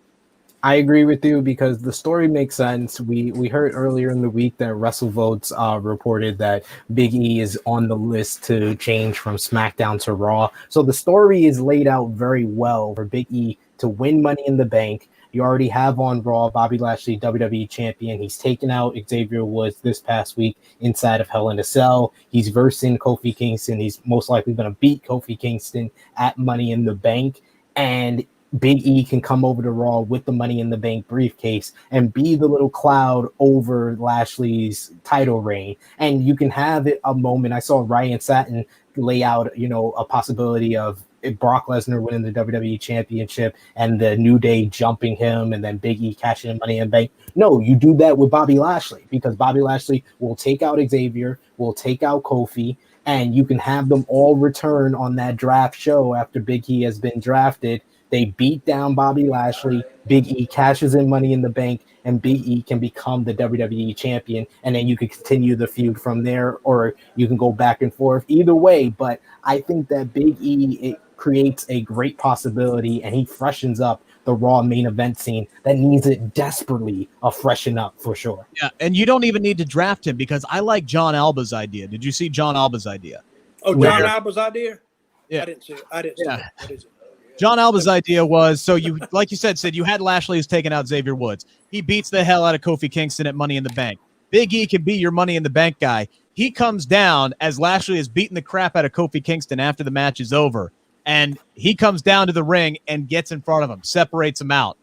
I agree with you because the story makes sense. We heard earlier in the week that WrestleVotes reported that Big E is on the list to change from SmackDown to Raw. So the story is laid out very well for Big E to win Money in the Bank. You already have on Raw Bobby Lashley, WWE champion. He's taken out Xavier Woods this past week inside of Hell in a Cell. He's versing Kofi Kingston. He's most likely going to beat Kofi Kingston at Money in the Bank. And Big E can come over to Raw with the Money in the Bank briefcase and be the little cloud over Lashley's title reign. And you can have it a moment. I saw Ryan Satin lay out, a possibility of Brock Lesnar winning the WWE Championship and the New Day jumping him and then Big E cashing in Money in the Bank. No, you do that with Bobby Lashley because Bobby Lashley will take out Xavier, will take out Kofi, and you can have them all return on that draft show after Big E has been drafted. They beat down Bobby Lashley, Big E cashes in Money in the Bank, and Big E can become the WWE champion. And then you can continue the feud from there, or you can go back and forth. Either way, but I think that Big E, it creates a great possibility, and he freshens up the Raw main event scene that needs it desperately a freshen up for sure. Yeah, and you don't even need to draft him because I like John Alba's idea. Did you see John Alba's idea? Oh, John Alba's idea? Yeah. I didn't see it. I didn't see it. What is it? John Alba's idea was, so you, like you said, you had Lashley who's taking out Xavier Woods. He beats the hell out of Kofi Kingston at Money in the Bank. Big E can be your Money in the Bank guy. He comes down as Lashley is beating the crap out of Kofi Kingston after the match is over. And he comes down to the ring and gets in front of him, separates him out.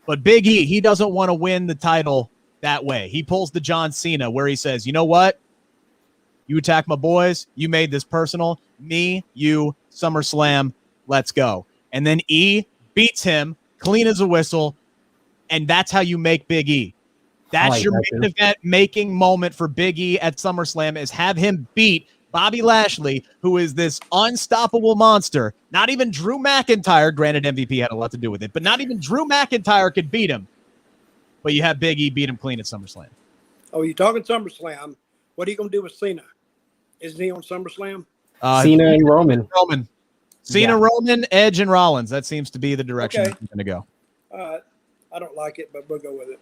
But Big E, he doesn't want to win the title that way. He pulls the John Cena where he says, you know what? You attack my boys. You made this personal. Me, you, SummerSlam, let's go. And then E beats him clean as a whistle. And that's how you make Big E. That's your main event making moment for Big E at SummerSlam is have him beat Bobby Lashley, who is this unstoppable monster. Not even Drew McIntyre, granted MVP had a lot to do with it, but not even Drew McIntyre could beat him. But you have Big E beat him clean at SummerSlam. Oh, you're talking SummerSlam. What are you going to do with Cena? Isn't he on SummerSlam? Cena and Roman. Cena, Roman, Edge, and Rollins. That seems to be the direction I'm going to go. I don't like it, but we'll go with it.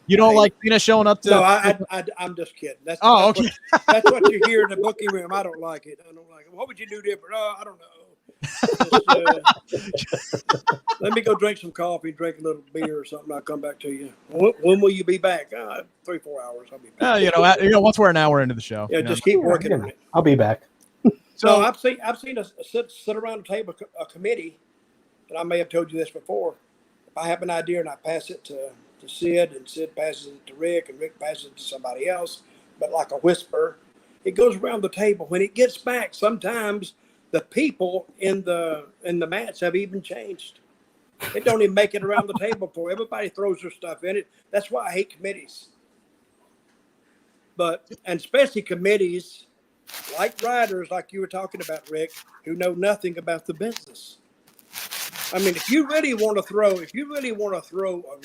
You don't like Cena showing up to? No, I'm just kidding. That's okay. That's what you hear in the booking room. I don't like it. What would you do different? I don't know. Let me go drink some coffee, drink a little beer or something. I'll come back to you. When will you be back? 3-4 hours. I'll be back. Once we're an hour into the show. Yeah, just keep working on it. I'll be back. So I've seen us sit around the table, a committee, and I may have told you this before. If I have an idea and I pass it to Sid, and Sid passes it to Rick, and Rick passes it to somebody else, but like a whisper, it goes around the table. When it gets back, sometimes the people in the match have even changed. It don't even make it around the table before everybody throws their stuff in it. That's why I hate committees. And especially committees like writers, like you were talking about, Rick, who know nothing about the business. I mean, if you really want to throw a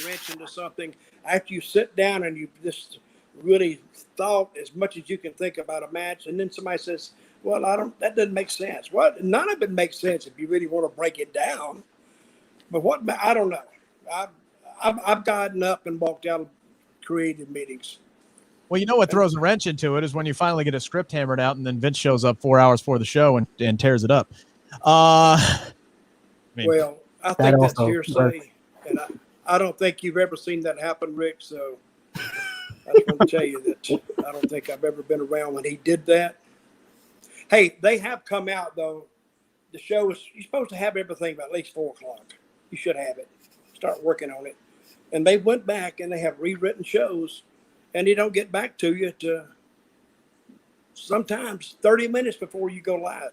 wrench into something after you sit down and you just really thought as much as you can think about a match, and then somebody says, well, that doesn't make sense. Well, none of it makes sense if you really want to break it down. But I don't know. I've gotten up and walked out of creative meetings. Well, you know what throws a wrench into it is when you finally get a script hammered out and then Vince shows up 4 hours before the show and tears it up. Well, I think that's hearsay, and I don't think you've ever seen that happen, Rick. So I just want to tell you that I don't think I've ever been around when he did that. Hey, they have come out, though. The show you're supposed to have everything by at least 4 o'clock. You should have it. Start working on it. And they went back and they have rewritten shows, and they don't get back to you to sometimes 30 minutes before you go live.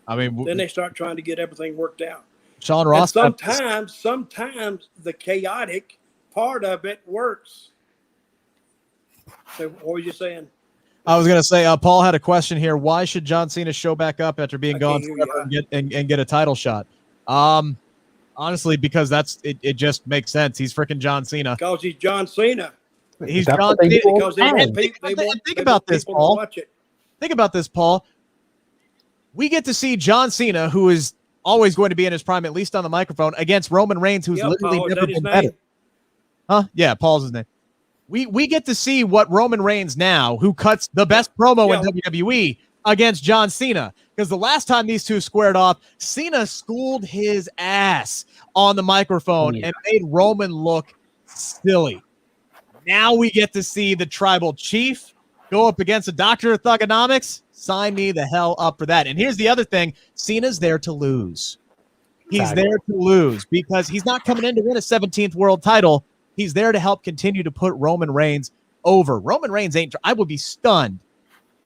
I mean, then they start trying to get everything worked out. Sean Ross. And sometimes the chaotic part of it works. So what were you saying? I was going to say, Paul had a question here. Why should John Cena show back up after being gone forever and get a title shot? Honestly, because it just makes sense. He's freaking John Cena. Because he's John Cena. He's John Cena. Because think about this, Paul. Think about this, Paul. We get to see John Cena, who is always going to be in his prime, at least on the microphone, against Roman Reigns, who's literally never been better. Huh? Yeah, Paul's his name. We get to see what Roman Reigns now, who cuts the best promo in WWE, against John Cena. Because the last time these two squared off, Cena schooled his ass on the microphone and made Roman look silly. Now we get to see the tribal chief go up against a doctor of thugonomics. Sign me the hell up for that. And here's the other thing. Cena's there to lose. He's Exactly. there to lose because he's not coming in to win a 17th world title. He's there to help continue to put Roman Reigns over. Roman Reigns ain't. I would be stunned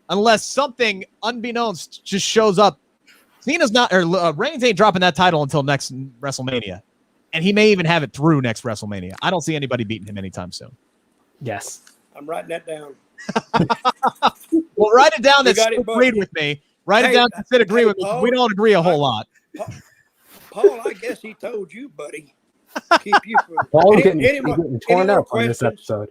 unless something unbeknownst just shows up. Cena's not, or Reigns ain't dropping that title until next WrestleMania, and he may even have it through next WrestleMania. I don't see anybody beating him anytime soon. Yes. I'm writing that down. Well, write it down You that got Sid it, buddy. agreed with me. Write it Hey, down that Sid agreed hey, with me. 'Cause we Paul, don't agree a whole lot. Paul, I guess he told you, buddy. Keep you from Paul's any getting more torn up on this questions? episode.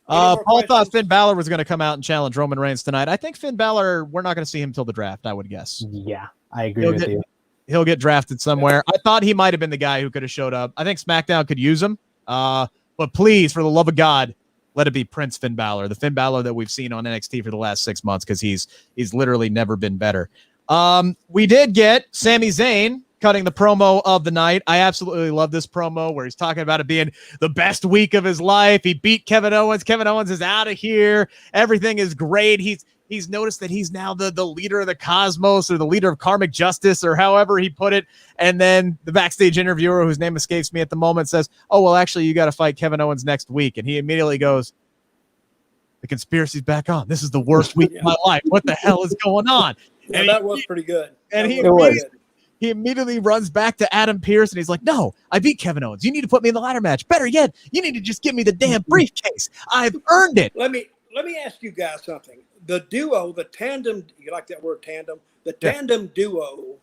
Paul thought questions? Finn Balor was going to come out and challenge Roman Reigns tonight. I think Finn Balor, we're not going to see him till the draft, I would guess. Yeah, I agree with you. He'll get drafted somewhere. I thought he might have been the guy who could have showed up. I think SmackDown could use him. But please, for the love of God, let it be Prince Finn Balor, the Finn Balor that we've seen on NXT for the last 6 months, because he's literally never been better. We did get Sami Zayn cutting the promo of the night. I absolutely love this promo where he's talking about it being the best week of his life. He beat Kevin Owens. Kevin Owens is out of here. Everything is great. He's noticed that he's now the leader of the cosmos, or the leader of karmic justice, or however he put it. And then the backstage interviewer, whose name escapes me at the moment, says, "Oh, well, actually, you got to fight Kevin Owens next week." And he immediately goes, "The conspiracy's back on. This is the worst week of my life. What the hell is going on?" Yeah, And that was pretty good. and he immediately runs back to Adam Pearce, and he's like, "No, I beat Kevin Owens. You need to put me in the ladder match. Better yet, you need to just give me the damn briefcase. I've earned it." Let me ask you guys something. The duo, the tandem, you like that word tandem? The tandem duo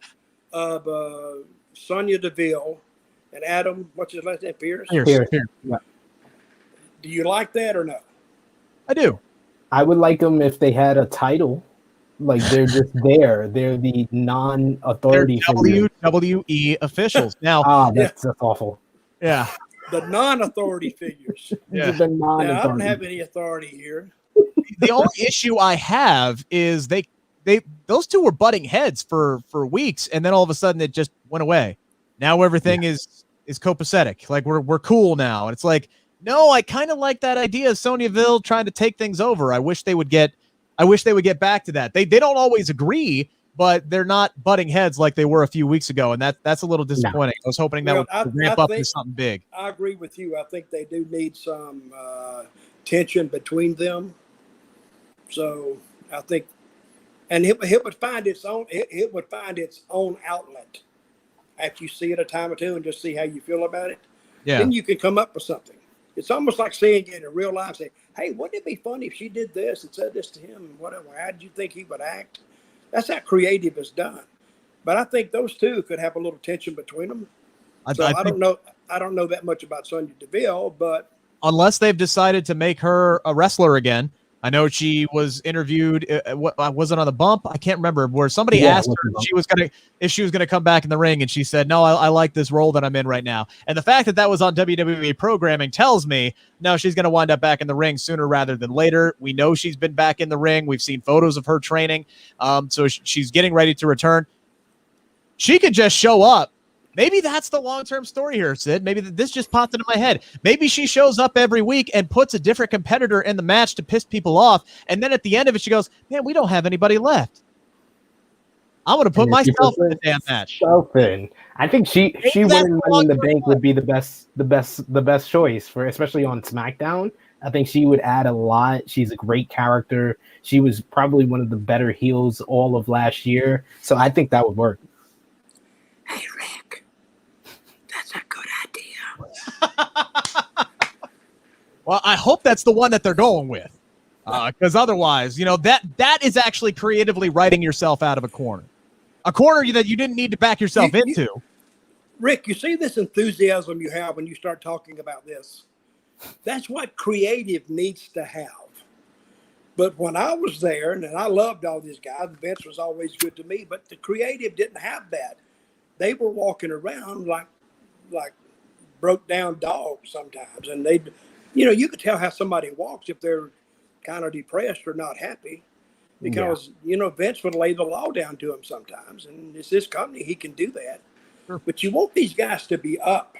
of Sonya Deville and Adam, what's his last name? Pearce? Here. Yeah. Do you like that or no? I do. I would like them if they had a title. Like, they're just there. They're the They're non-authority figures. WWE officials. Now, That's awful. yeah. The non-authority figures. Yeah. The Now, I don't non-authority. have any authority here. The only issue I have is those two were butting heads for weeks, and then all of a sudden it just went away. Now everything is copacetic. Like we're cool now. And it's like, no, I kind of like that idea of Sonya Deville trying to take things over. I wish they would get back to that. They don't always agree, but they're not butting heads like they were a few weeks ago, and that's a little disappointing. I was hoping that would ramp up to something big. I agree with you. I think they do need some tension between them. So I think, and it would find its own. It would find its own outlet after you see it a time or two and just see how you feel about it. Yeah. Then you can come up with something. It's almost like seeing it in real life. Say, hey, wouldn't it be funny if she did this and said this to him and whatever? How did you think he would act? That's how creative is done. But I think those two could have a little tension between them. I don't know. I don't know that much about Sonya Deville, but unless they've decided to make her a wrestler again. I know she was interviewed. Was it on the bump? I can't remember. Where somebody asked her if she was gonna come back in the ring, and she said, "No, I like this role that I'm in right now." And the fact that was on WWE programming tells me no, she's gonna wind up back in the ring sooner rather than later. We know she's been back in the ring. We've seen photos of her training. So she's getting ready to return. She could just show up. Maybe that's the long-term story here, Sid. Maybe this just popped into my head. Maybe she shows up every week and puts a different competitor in the match to piss people off. And then at the end of it, she goes, "Man, we don't have anybody left. I'm going to put myself in the damn match." I think she winning Money in the Bank would be the best choice for, especially on SmackDown. I think she would add a lot. She's a great character. She was probably one of the better heels all of last year. So I think that would work. Hey, Rick, that's a good idea. Well, I hope that's the one that they're going with, because otherwise, that is actually creatively writing yourself out of a corner that you didn't need to back yourself into. Rick, you see this enthusiasm you have when you start talking about this? That's what creative needs to have. But when I was there, and I loved all these guys, Vince was always good to me, but the creative didn't have that. They were walking around like broke down dogs sometimes. And you could tell how somebody walks if they're kind of depressed or not happy, because, Vince would lay the law down to him sometimes. And it's this company, he can do that. Sure. But you want these guys to be up.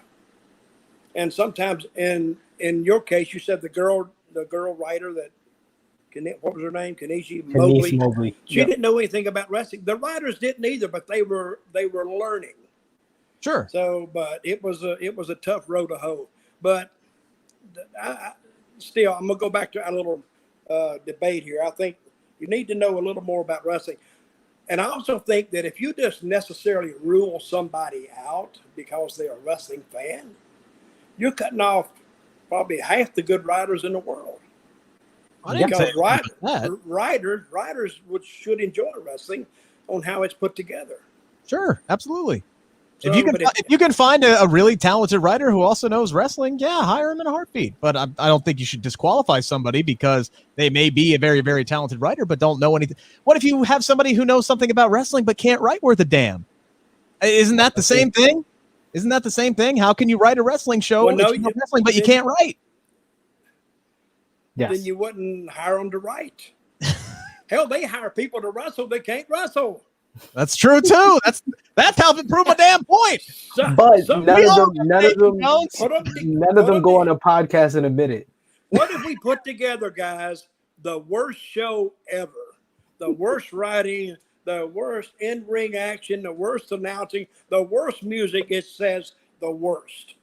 And sometimes in your case, you said the girl writer that what was her name? Kenichi Denise Mobley. Mobley. She didn't know anything about wrestling. The writers didn't either, but they were learning. Sure. So, but it was a tough road to hoe. But still, I'm gonna go back to our little debate here. I think you need to know a little more about wrestling. And I also think that if you just necessarily rule somebody out because they're a wrestling fan, you're cutting off probably half the good writers in the world. I didn't say Because writers should enjoy wrestling on how it's put together. Sure, absolutely. So, if you can find a really talented writer who also knows wrestling, yeah, hire him in a heartbeat. But I don't think you should disqualify somebody because they may be a very, very talented writer but don't know anything. What if you have somebody who knows something about wrestling but can't write worth a damn? Isn't that the same thing? Isn't that the same thing? How can you write a wrestling show if you know wrestling but you can't write? Yes. Then you wouldn't hire them to write. Hell, they hire people to wrestle. They can't wrestle. That's true too. That's how to prove my damn point. But none of them go on a podcast and admit it. What if we put together, guys, the worst show ever? The worst writing, the worst in-ring action, the worst announcing, the worst music. It says the worst.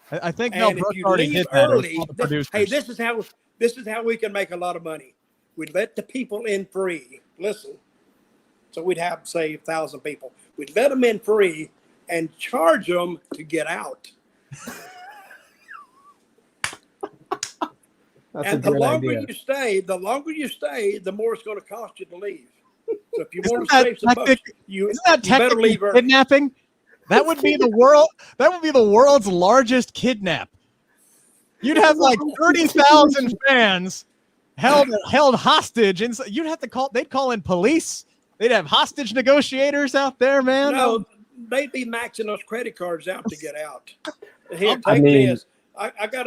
I think Mel Brooks already did that. Early, this is how we can make a lot of money. We'd let the people in free. Listen. So we'd have, say, 1,000 people. We'd let them in free and charge them to get out. And the longer you stay, the more it's going to cost you to leave. So if you want to save some bucks, you better leave early. Kidnapping? That would be the world. That would be the world's largest kidnap. You'd have like 30,000 fans held hostage, and you'd have to call. They'd call in police. They'd have hostage negotiators out there, man. No, they'd be maxing those credit cards out to get out. Here, take this. I got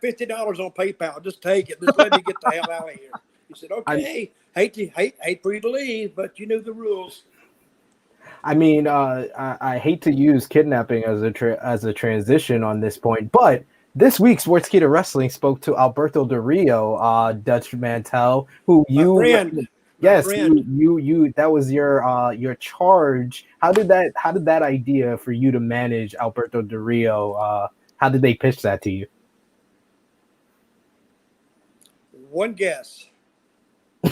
$50 on PayPal. Just take it. Just let me get the hell out of here. He said, "Okay, hate for you to leave, but you knew the rules." I mean, I hate to use kidnapping as a transition on this point, but this week Sportskeeda Wrestling spoke to Alberto Del Rio, Dutch Mantell, who you that was your charge. How did that idea for you to manage Alberto Del Rio? How did they pitch that to you? One guess. Who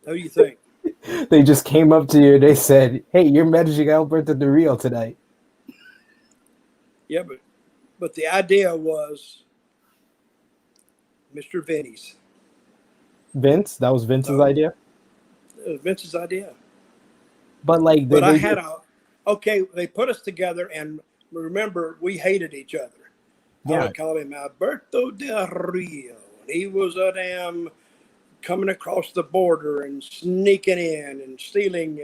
do you think? They just came up to you. They said, "Hey, you're managing Alberto Del Rio today." Yeah, but the idea was Mr. Vinny's. Vince? That was Vince's idea? It was Vince's idea. But like, they put us together, and remember, we hated each other. Yeah. I would call him Alberto Del Rio. He was a damn coming across the border and sneaking in and stealing,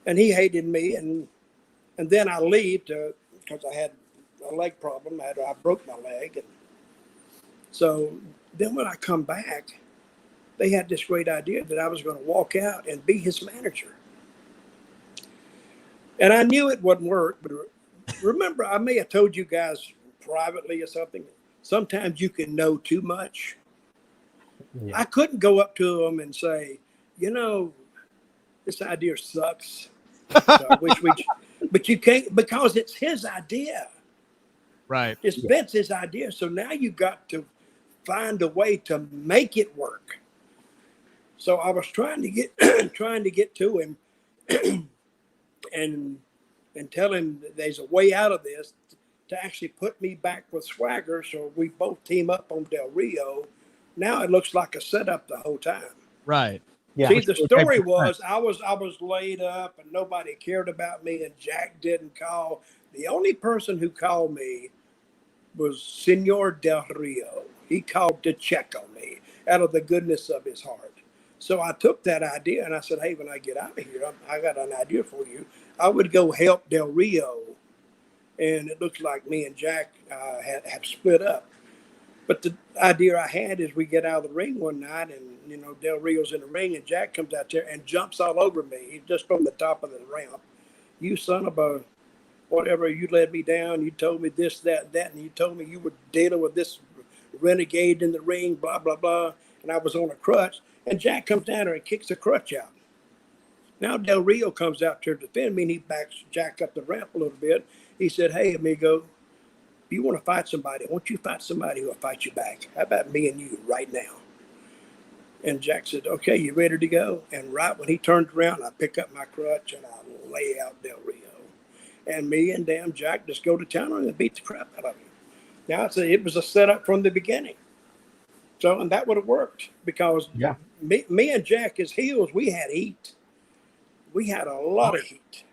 and he hated me, and then I leave because I had a leg problem. I broke my leg, and so then when I come back, they had this great idea that I was going to walk out and be his manager. And I knew it wouldn't work, but remember, I may have told you guys privately or something, sometimes you can know too much. Yeah. I couldn't go up to him and say, this idea sucks. But you can't, because it's his idea. Right. It's Vince's idea. So now you got to find a way to make it work. So I was trying to get to him and tell him that there's a way out of this to actually put me back with Swagger, so we both team up on Del Rio. Now it looks like a setup the whole time. Right. Yeah. See, the story was I was laid up and nobody cared about me, and Jack didn't call. The only person who called me was Senor Del Rio. He called to check on me out of the goodness of his heart. So I took that idea and I said, hey, when I get out of here, I got an idea for you. I would go help Del Rio. And it looks like me and Jack have split up. But the idea I had is we get out of the ring one night and, Del Rio's in the ring and Jack comes out there and jumps all over me. He's just from the top of the ramp. You son of a whatever, you led me down. You told me this, that, and you told me you were dealing with this renegade in the ring, blah, blah, blah. and I was on a crutch, and Jack comes down there and kicks the crutch out. Now Del Rio comes out to defend me, and he backs Jack up the ramp a little bit. He said, "Hey, amigo, if you want to fight somebody, why don't you fight somebody who will fight you back? How about me and you right now?" And Jack said, "Okay, you ready to go?" And right when he turned around, I pick up my crutch and I lay out Del Rio. And me and damn Jack just go to town on him and beat the crap out of him. Now, it was a setup from the beginning. So, and that would have worked because me and Jack as heels, we had heat. We had a lot of heat.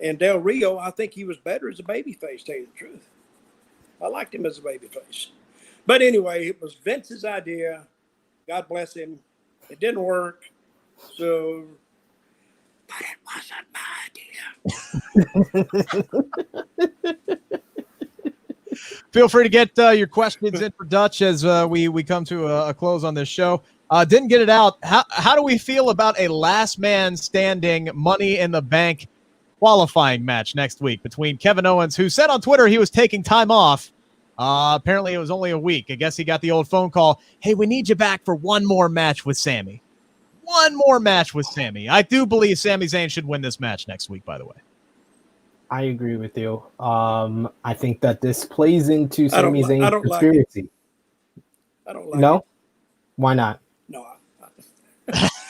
And Del Rio, I think he was better as a babyface, tell you the truth. I liked him as a babyface. But anyway, it was Vince's idea. God bless him. It didn't work. So, but it wasn't my idea. Feel free to get your questions in for Dutch as we come to a close on this show. Didn't get it out. How do we feel about a last man standing Money in the Bank qualifying match next week between Kevin Owens, who said on Twitter he was taking time off? Apparently it was only a week. I guess he got the old phone call. Hey, we need you back for one more match with Sammy. One more match with Sammy. I do believe Sami Zayn should win this match next week, by the way. I agree with you. I think that this plays into Sami Zayn's conspiracy. I don't like it. No? Why not? No,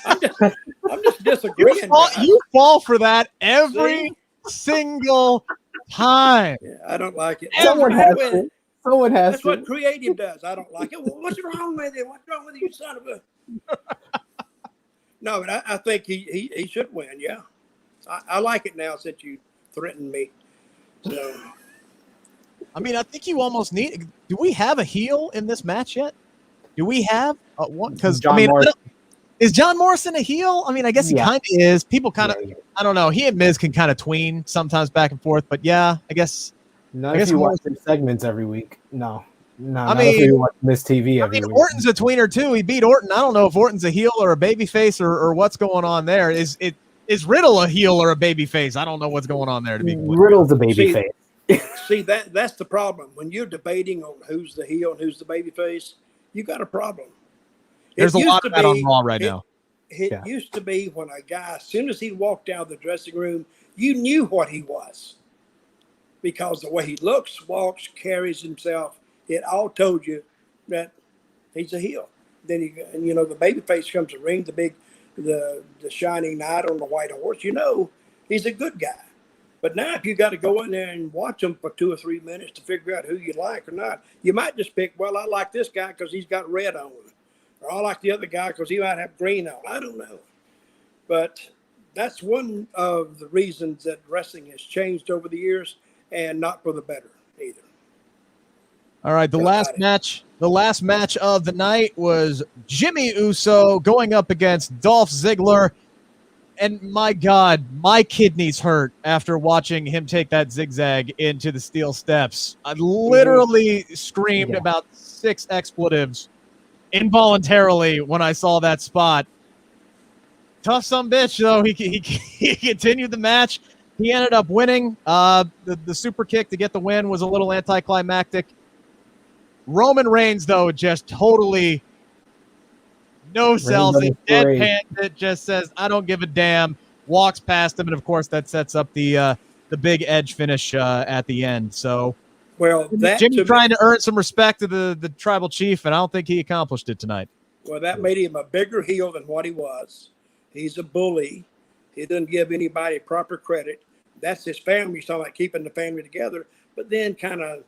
I'm just disagreeing. You fall for that every single time. Yeah, I don't like it. Someone has to. That's what creative does. I don't like it. Well, what's wrong with it? What's wrong with you, son of a? No, but I think he should win. Yeah, I like it now since you threatened me. So, I mean, I think you almost need. Do we have a heel in this match yet? Do we have one? Because I mean, is John Morrison a heel? I mean, I guess he kind of is. People kind of, I don't know. He and Miz can kind of tween sometimes back and forth, but yeah, I guess. Not if you watch their segments every week. No. I mean, if you watch Miz TV every week. Orton's a tweener too. He beat Orton. I don't know if Orton's a heel or a babyface or what's going on there. Is Riddle a heel or a babyface? I don't know what's going on there. To be Riddle's a babyface. See that's the problem when you're debating on who's the heel and who's the babyface. You got a problem. There's a lot of that on Raw right now. It used to be when a guy, as soon as he walked out of the dressing room, you knew what he was. Because the way he looks, walks, carries himself, it all told you that he's a heel. Then the babyface comes to ring, the shining knight on the white horse. He's a good guy. But now if you got to go in there and watch him for 2 or 3 minutes to figure out who you like or not, you might just pick, well, I like this guy because he's got red on. Or I like the other guy because he might have green on. I don't know. But that's one of the reasons that wrestling has changed over the years, and not for the better either. All right, the last match of the night was Jimmy Uso going up against Dolph Ziggler. And my God, my kidneys hurt after watching him take that zigzag into the steel steps. I literally screamed about 6 expletives involuntarily when I saw that spot. Tough sumbitch, though. He continued the match. He ended up winning. The super kick to get the win was a little anticlimactic. Roman Reigns, though, just totally no sells it, deadpans it, just says, I don't give a damn, walks past him, and of course that sets up the big edge finish at the end. So Jimmy trying to earn some respect to the tribal chief, and I don't think he accomplished it tonight. Well, that made him a bigger heel than what he was. He's a bully. He doesn't give anybody proper credit. That's his family. He's talking about keeping the family together, but then kind of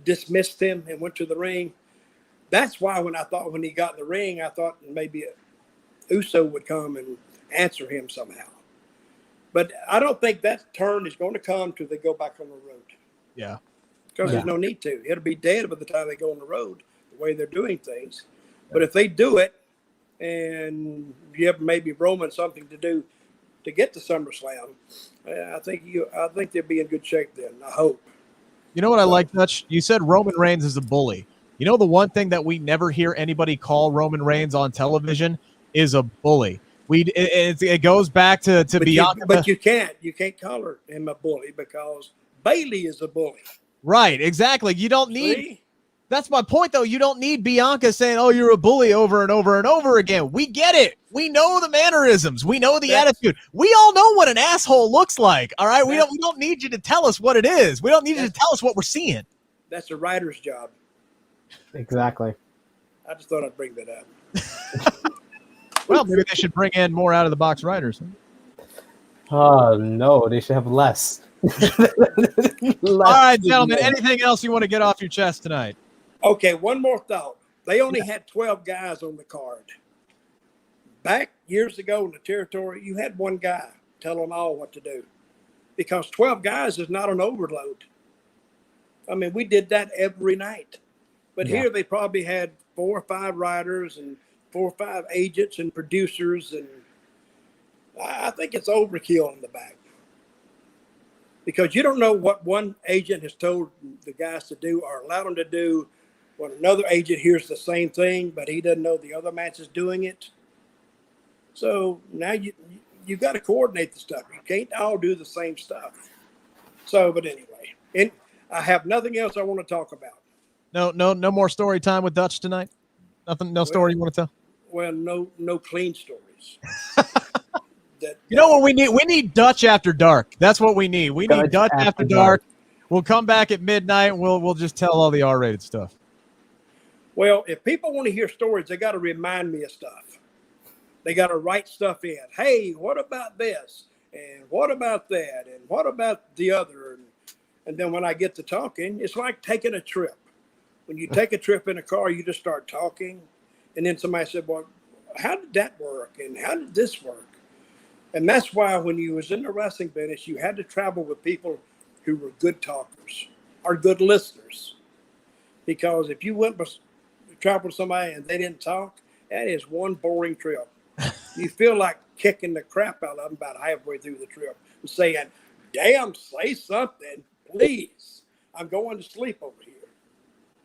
dismissed him and went to the ring. That's why when he got in the ring, I thought maybe Uso would come and answer him somehow. But I don't think that turn is going to come till they go back on the road. Yeah. Because there's no need to. It'll be dead by the time they go on the road, the way they're doing things. But if they do it and give maybe Roman something to do to get to SummerSlam, I think they'll be in good shape then, I hope. You know what I like, Dutch? You said Roman Reigns is a bully. You know, the one thing that we never hear anybody call Roman Reigns on television is a bully. It goes back to Bianca. But you can't call him a bully because Bailey is a bully. Right, exactly. You don't need That's my point, though. You don't need Bianca saying, "Oh, you're a bully" over and over and over again. We get it. We know the mannerisms. We know the attitude. We all know what an asshole looks like. All right, we don't need you to tell us what it is. We don't need you to tell us what we're seeing. That's a writer's job. Exactly. I just thought I'd bring that up. Well, maybe they should bring in more out of the box writers. No, they should have less. All right, gentlemen. Anything else you want to get off your chest tonight? Okay, one more thought. They only had 12 guys on the card. Back years ago in the territory, you had one guy tell them all what to do, because 12 guys is not an overload. I mean, we did that every night. But here they probably had 4 or 5 writers and 4 or 5 agents and producers, and I think it's overkill in the back. Because you don't know what one agent has told the guys to do or allowed them to do when another agent hears the same thing, but he doesn't know the other match is doing it. So now you've got to coordinate the stuff. You can't all do the same stuff. So, but anyway, and I have nothing else I want to talk about. No more story time with Dutch tonight? Nothing, no story you want to tell? Well, no clean stories. You know what we need? We need Dutch after dark. That's what we need. We need Dutch after dark. We'll come back at midnight and we'll just tell all the R-rated stuff. Well, if people want to hear stories, they got to remind me of stuff. They got to write stuff in. Hey, what about this? And what about that? And what about the other? And then when I get to talking, it's like taking a trip. When you take a trip in a car, you just start talking. And then somebody said, well, how did that work? And how did this work? And that's why when you was in the wrestling business, you had to travel with people who were good talkers or good listeners. Because if you went to travel with somebody and they didn't talk, that is one boring trip. You feel like kicking the crap out of them about halfway through the trip and saying, damn, say something, please. I'm going to sleep over here.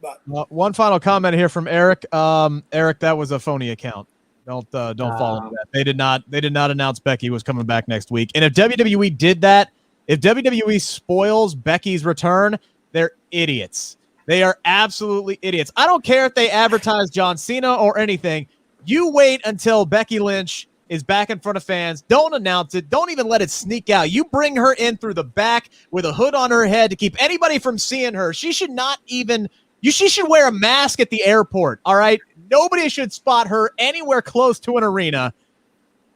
But one final comment here from Eric. Eric, that was a phony account. Don't fall into that. They did not announce Becky was coming back next week. And if WWE did that, if WWE spoils Becky's return, they're idiots. They are absolutely idiots. I don't care if they advertise John Cena or anything. You wait until Becky Lynch is back in front of fans. Don't announce it. Don't even let it sneak out. You bring her in through the back with a hood on her head to keep anybody from seeing her. She should not even she should wear a mask at the airport, all right? Nobody should spot her anywhere close to an arena.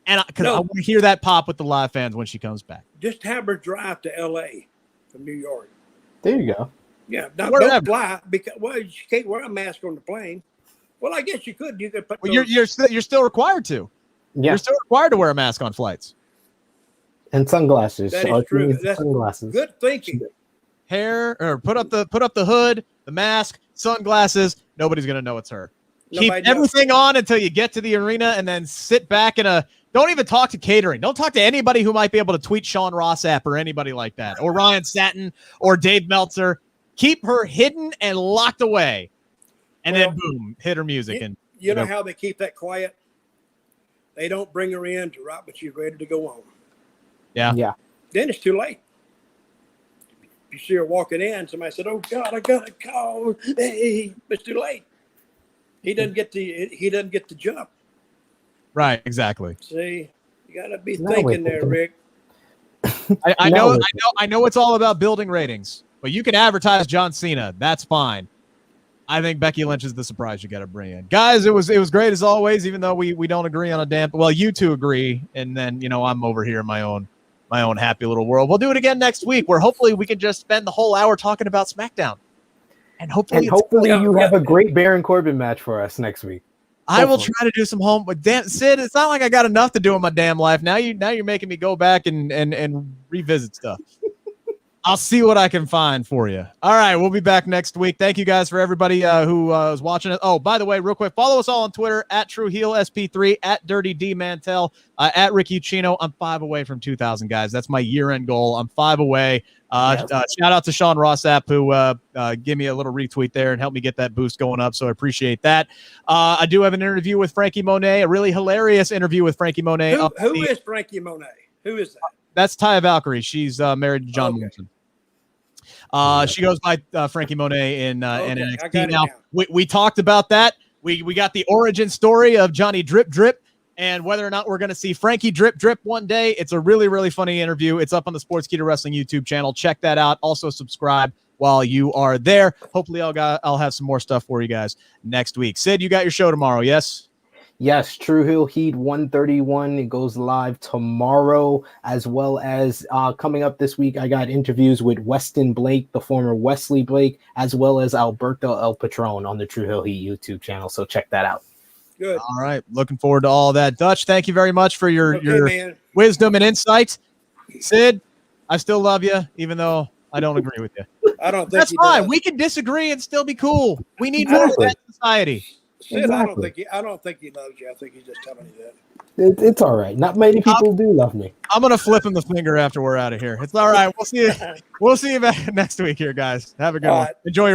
And because I want to hear that pop with the live fans when she comes back. Just have her drive to L.A. from New York. There you go. Yeah, don't fly because you can't wear a mask on the plane. Well, I guess you could. You could put. Well, you're still required to. Yeah. You're still required to wear a mask on flights. And sunglasses. That is true. That's sunglasses. Good thinking. Hair or put up the hood, the mask, sunglasses. Nobody's gonna know it's her. Keep everything on until you get to the arena, and then sit back don't even talk to catering. Don't talk to anybody who might be able to tweet Sean Rossap or anybody like that, or Ryan Satin or Dave Meltzer. Keep her hidden and locked away, and then boom, hit her music. You know how they keep that quiet? They don't bring her in to right, but she's ready to go on. Yeah. Then it's too late. You see her walking in, somebody said, "Oh God, I got a call." Hey, it's too late. He doesn't get the jump. Right, exactly. See, you gotta be thinking there, Rick. I know it's all about building ratings, but you can advertise John Cena. That's fine. I think Becky Lynch is the surprise you got to bring in. Guys, it was great as always, even though we don't agree on a damn. Well, you two agree, and then I'm over here in my own happy little world. We'll do it again next week, where hopefully we can just spend the whole hour talking about SmackDown, and hopefully you have a great Baron Corbin match for us next week. I will try to do some home, but Sid, it's not like I got enough to do in my damn life. Now you're making me go back and revisit stuff. I'll see what I can find for you. All right, we'll be back next week. Thank you guys for everybody who was watching it. Oh, by the way, real quick, follow us all on Twitter at TrueHeelSP3, at Dirty D Mantell, at Rick Ucchino. I'm 5 away from 2,000, guys. That's my year-end goal. I'm 5 away. Shout out to Sean Rossap, who gave me a little retweet there and helped me get that boost going up, so I appreciate that. I do have an interview with Frankie Monet, a really hilarious interview with Frankie Monet. Who is Frankie Monet? Who is that? That's Taya Valkyrie. She's married to John Morrison. She goes by Frankie Monet in NXT. I got it Now, now. we talked about that. We got the origin story of Johnny Drip Drip and whether or not we're going to see Frankie Drip Drip one day. It's a really, really funny interview. It's up on the Sportskeeda Wrestling YouTube channel. Check that out. Also subscribe while you are there. Hopefully I'll have some more stuff for you guys next week. Sid, you got your show tomorrow, yes? Yes, True Hill Heat 131. It goes live tomorrow, as well as coming up this week. I got interviews with Weston Blake, the former Wesley Blake, as well as Alberto El Patron on the True Hill Heat YouTube channel. So check that out. Good. All right. Looking forward to all that. Dutch, thank you very much for your man. wisdom and insights. Sid, I still love you, even though I don't agree with you. I don't think That's he fine. does. We can disagree and still be cool. We need more of that in society. Sid, Exactly. I don't think he loves you. I think he's just telling you that. It's all right. Not many people do love me. I'm gonna flip him the finger after we're out of here. It's all right. We'll see you. We'll see you back next week here, guys. Have a good All one. right. Enjoy your